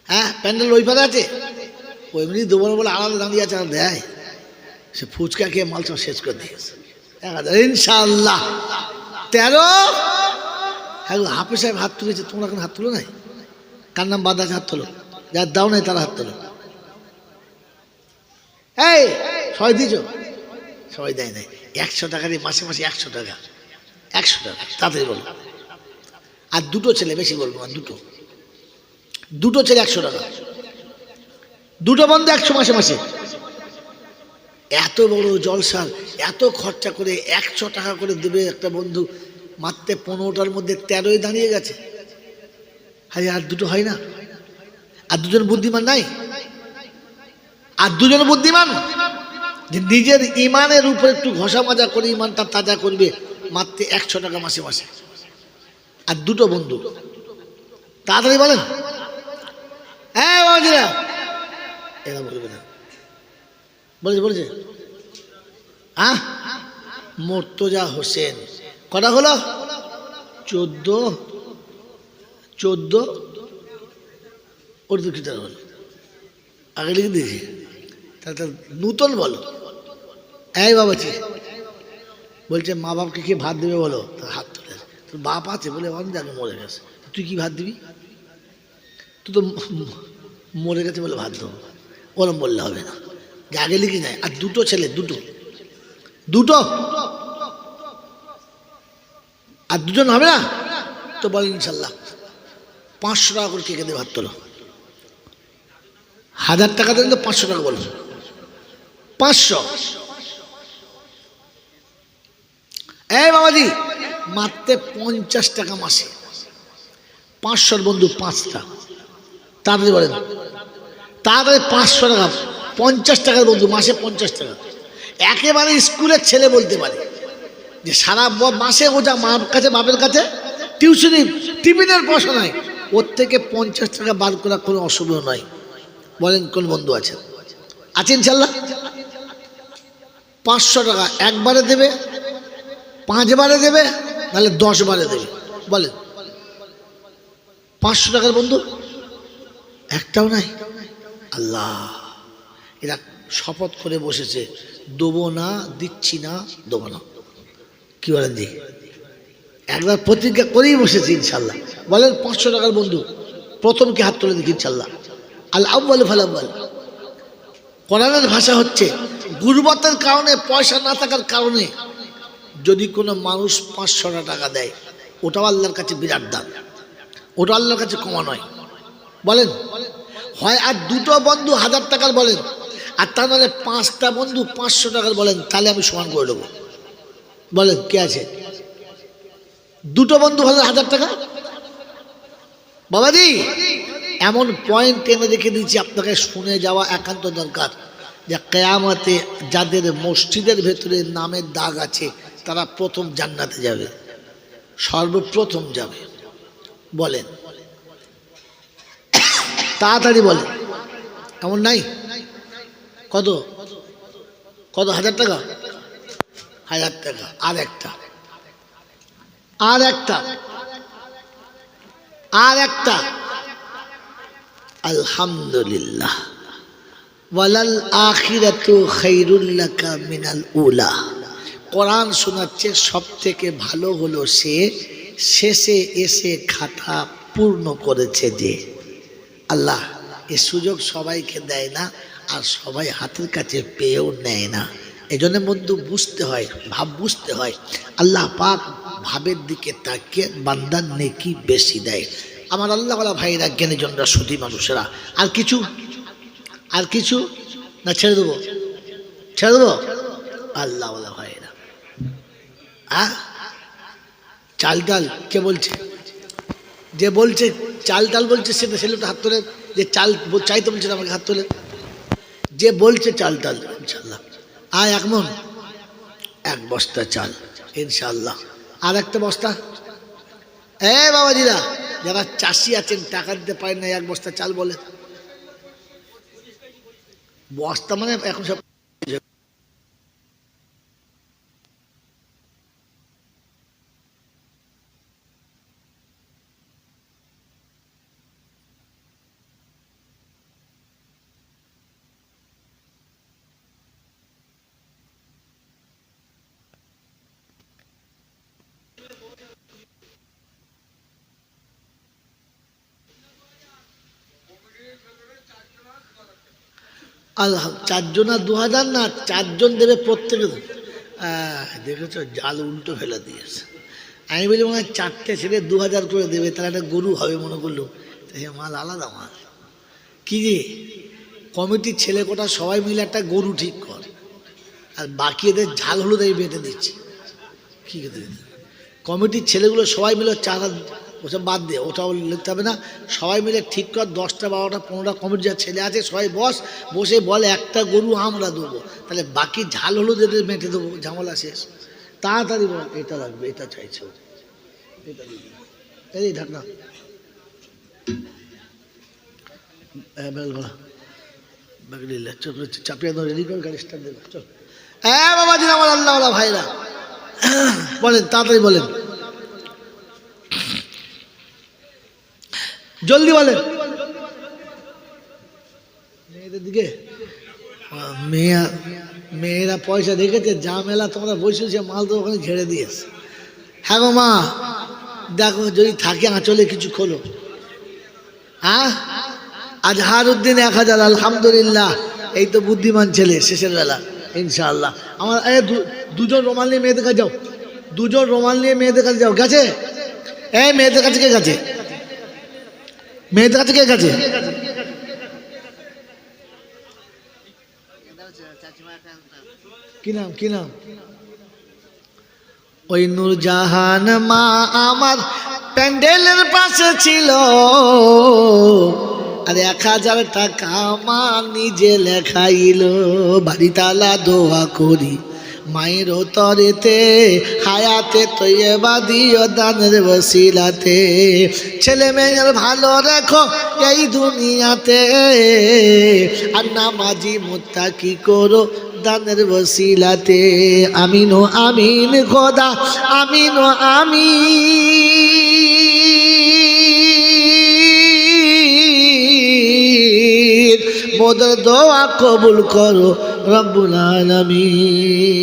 হ্যাঁ প্যান্ডেল ওই পারে আছে, ওই এমনি দেবো বলে আলাদা দাঁড়িয়ে আছে। আর দেয় সে ফুচকা খেয়ে মাল সব শেষ করে দিয়েছে। 1,000 ইনশাআল্লাহ। 13। হ্যাঁ হাফেজ সাহেব হাত তুলেছে, তোমরা এখন হাত তুলো নাই? কার নাম বাদ আছে হাত তোলো, যার দাও নাই তারা হাত তোলো। এই সবাই দিয়েছ? সবাই দেয় নাই। 100 টাকা দিয়ে মাসে মাসে 100 টাকা, 100 টাকা তাড়াতাড়ি বলো। আর দুটো ছেলে, বেশি বলবো না, দুটো ছেলে 100 টাকা, দুটো বন্ধু 100 মাসে মাসে। এত বড় জলসার এত খরচা করে 100 টাকা করে দেবে একটা বন্ধু, মাত্র 15টার মধ্যে 13ই দাঁড়িয়ে গেছে। আরে আর দুটো হয় না? আর দুজন বুদ্ধিমান নাই? আর দুজন বুদ্ধিমান যে নিজের ইমানের উপর একটু ঘষা মাজা করে ইমানটা তাজা করবে, মাত্র 100 টাকা মাসে মাসে। আর দুটো বন্ধু, তাড়াতাড়ি বলেন। হ্যাঁ বাবাজিরা, এরা বলবে না, বলেছে হ্যাঁ মুর্তজা হোসেন। কটা হলো? 14 ওর তো কিটা হলো, আগে লিখে দিয়েছি। তাহলে নূতন বলো। এই বাবাজি বলছে মা বাপকে কি ভাত দেবে বলো? হাত তুলে। তোর বাপ আছে বলে অনেক আগে মরে গেছে, তুই কি ভাত দিবি? তুই তো মরে গেছে বলে ভাত দেবো, ওরম বললে হবে না, আগে লিখি নাই। আর দুটো ছেলে, দুটো আর দুজন হবে না তো বলেন ইনশাল্লাহ 500 টাকা করে কে দেবে? ভাত তোলো। 1000 টাকা দেন তো 500 টাকা বলো। 500। এই বাবাজি মাত্র 50 টাকা মাসে, 500 বন্ধু 5টা, তাড়াতাড়ি বলেন, তাড়াতাড়ি 500 টাকা, 50 টাকার বন্ধু, মাসে 50 টাকা। একেবারে স্কুলের ছেলে বলতে পারে যে সারা মাসে ও যা মার কাছে বাপের কাছে টিউশনি টিফিনের পয়সা নাই, ওর থেকে 50 টাকা বার করা কোনো অসুবিধা নয়। বলেন কোন বন্ধু আছেন? আছেন ইনশাল্লাহ? 500 টাকা একবারে দেবে, 5 বারে দেবে, নাহলে 10 বারে দেবে। বলেন 500 টাকার বন্ধু একটাও নাই। আল্লাহ, এরা শপথ করে বসেছে, দেবো না, দিচ্ছি না, দেবো না। কি বলেন জি? একবার প্রতিজ্ঞা করেই বসেছে ইনশাল্লাহ। বলেন 500 টাকার বন্ধু প্রথম কি হাত তুলে দেখি ইনশাল্লাহ। আল আউয়াল ফাল আউয়াল। কোরআনের ভাষা হচ্ছে, গুরবতের কারণে, পয়সা না থাকার কারণে যদি কোনো মানুষ 500 টাকা দেয়, ওটাও আল্লাহর কাছে বিরাট দাম, ওটা আল্লাহর কাছে কমা নয়। বলেন হয় আর 2টো বন্ধু 1000 টাকার বলেন, আর তা নাহলে 5টা বন্ধু 500 টাকার বলেন, তাহলে আমি সমান করে দেবো। বলেন কে আছে? 2টো বন্ধু হলে 1000 টাকা। বাবাজি এমন পয়েন্ট এনে রেখে দিচ্ছি, আপনাকে শুনে যাওয়া একান্ত দরকার, যে কিয়ামতে যাদের মসজিদের ভেতরে নামের দাগ আছে তারা প্রথম জান্নাতে যাবে, সর্বপ্রথম যাবে। বলেন তাড়াতাড়ি বলেন। এমন নাই? কত কত? 1000 টাকা, 1000 টাকা। আর একটা, আর একটা, আর একটা। আলহামদুলিল্লাহ, ওয়ালাল আখিরাতু খায়রুল লাকা মিনাল উলা। কোরআন শোনাচ্ছে সব থেকে ভালো হলো সে শেষে এসে খাতা পূর্ণ করেছে যে। আল্লাহ এ সুযোগ সবাইকে দেয় না, আর সবাই হাতের কাছে পেয়েও নেয় না। এই জন্য বন্ধু বুঝতে হয়, ভাব বুঝতে হয়। আল্লাহ পাক ভাবের দিকে তাকিয়ে বান্দার নেকি বেশি দেয়। আমার আল্লাহওয়ালা ভাইরা, জ্ঞানীজনরা, সুধী মানুষেরা, আর কিছু, আর কিছু না ছেড়ে দেবো, ছেড়ে দেবো? আল্লাহওয়ালা ভাইরা, চাল ডাল কে বলছে? যে বলছে চাল ডাল বলছে সেটা ছেলেটা হাত তোলে, যে চাল চাইতে বলছে আমাকে হাত তোলে। যে বলছে চাল ডাল ইনশাল্লাহ, আর 1 মণ, 1 বস্তা চাল ইনশাল্লাহ, আর একটা বস্তা। বাবাজিরা যারা চাষি আছেন, টাকা দিতে পারেন না, 1 বস্তা চাল বলে। বস্তা মানে এখন সব আল্লাহ। 4 জন আর 2000 না, 4 জন দেবে প্রত্যেকে। দেখেছ, জাল উল্টো ফেলে দিয়েছে। আমি বলি মনে হয় 4টে ছেলে 2000 করে দেবে, তাহলে একটা গরু হবে মনে করলো। তাই মাল আলাদা মাল। কি যে কমিটির ছেলে কোটা সবাই মিলে একটা গরু ঠিক কর, আর বাকি এদের ঝাল হলুদ এই বেঁধে দিচ্ছে। কি কমিটির ছেলেগুলো সবাই মিলে 4 ওসব বাদ দিয়ে, ওটাও লিখতে হবে না। সবাই মিলে ঠিক কর, 10টা 12টা 15টা কমিটির যা ছেলে আছে সবাই বসে বলে একটা গরু আমরা দেবো, তাহলে বাকি ঝাল হলুদ এদের মেটে দেবো, ঝামেলা শেষ। তাড়াতাড়ি বল, এটা লাগবে, এটা চাইছে, এটা দিবি, এই ঢাকনা চাপিয়ে দাও, রেডি করে গাড়ি স্টার্ট দেবে। চল বাবাজি, আমার আল্লাহওয়ালা ভাইরা, বলেন তাড়াতাড়ি বলেন, জলদি বলেন। মেয়েদের দিকে মেয়েরা পয়সা দেখেছে, যা মেলা তোমরা বসেছে, মাল তো ওখানে ঝেড়ে দিয়েছে। হ্যাঁ গো মা, দেখো যদি থাকে আঁচলে কিছু খোলো। আজহারউদ্দিন 1000, আলহামদুলিল্লাহ। এই তো বুদ্ধিমান ছেলে, শেষের বেলা ইনশাআল্লাহ। আমার 2 জন রুমাল নিয়ে মেয়েদের কাছে যাও, 2 জন রুমাল নিয়ে মেয়েদের কাছে যাও। গেছে? মেয়েদের কাছে কে গেছে? মেয়েদের কাছে কে গেছে? কি নাম, কি নাম? ওই নূরজাহান মা আমার প্যান্ডেলের পাশে ছিল আর 1000 টাকা আমার নিজে লেখাইল। বাড়ি তালা দোয়া করি মায়ের তরেতে, হায়াতে তৈবা দিও দানের বসিলাতে, ছেলে মেয়ের ভালো রেখো এই দুনিয়াতে, আর নামাজি মুত্তাকি করো দানের বসিলাতে। আমিন ও আমিন খোদা, আমিন ও আমিন, মোদের দোয়া কবুল করো রব্বুল আলামিন।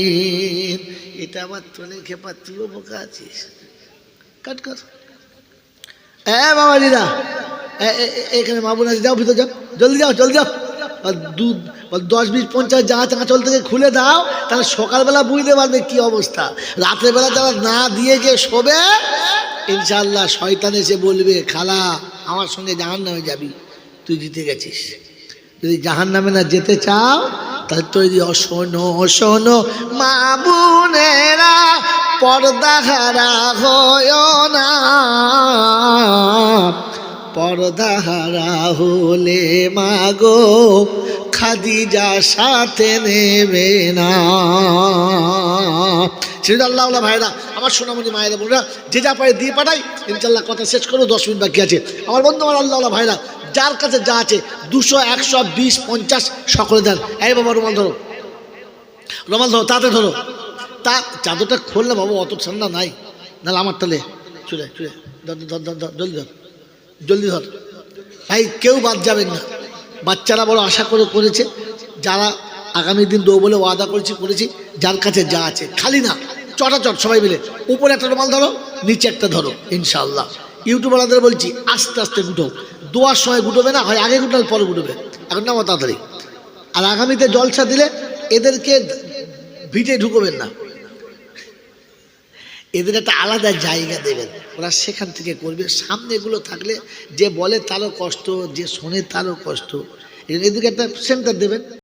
এটা আমার তোলে খেপা, তুইও বোকা আছিস, কাট কর। বাবাজিরা এখানে মামুন আছে, যাও ভিতরে যাও, জলদি যাও জলদি যাও। 10, 20, 50 যা চাঁচল থেকে খুলে দাও, তাহলে সকালবেলা বুঝতে পারবে কি অবস্থা। রাত্রেবেলা যারা না দিয়ে গিয়ে শোবে, ইনশাআল্লাহ শয়তান এসে বলবে খালা আমার সঙ্গে জাহান্নামে যাবি, তুই জিতে গেছিস। যদি জাহান্নামে না যেতে চাও তাহলে তৈরি হও। শোনো শোনো মা বোনেরা, পর্দাহারা হয়ো না, পর্দাহারা হলে মাগো খাদিজা সাথে নেবে না। সেটা আল্লাহ ভাইরা, আমার সোনামণি মায়েরা বোনেরা, যে যা পারে দিয়ে পাঠাই। ইনশাল্লাহ কথা শেষ করো, 10 মিনিট বাকি আছে। আমার বন্ধু আমার আল্লাহ ভাইরা, যার কাছে যা আছে 200, 100, 20, 50 সকলে দেন। এই বাবা রুমাল ধরো, রুমাল ধরো, তাতে ধরো। তা চাদরটা খুললে বাবু অত ঠান্ডা নাই, নাহলে আমার তালে চলে চলে ধর ধর ধর ধর, জলদি ধর জলদি ধর ভাই, কেউ বাদ যাবেন না। বাচ্চারা বড় আশা করে করেছে, যারা আগামী দিন দেবো বলে ওয়াদা করেছি, যার কাছে যা আছে খালি না, চটাচট সবাই মিলে উপরে একটা রুমাল ধরো, নিচে একটা ধরো। ইনশাআল্লাহ ইউটিউবারদের বলছি আস্তে আস্তে গুটো, দোয়ার সময় গুটোবে না, হয় আগে গুটাল পরে গুটোবে, এখন না তাড়াতাড়ি। আর আগামীতে জলসা দিলে এদেরকে ভিটে ঢুকবেন না, এদের একটা আলাদা জায়গা দেবেন, ওরা সেখান থেকে করবে। সামনে এগুলো থাকলে যে বলে তারও কষ্ট, যে শোনে তারও কষ্ট, এদেরকে একটা সেন্টার দেবেন।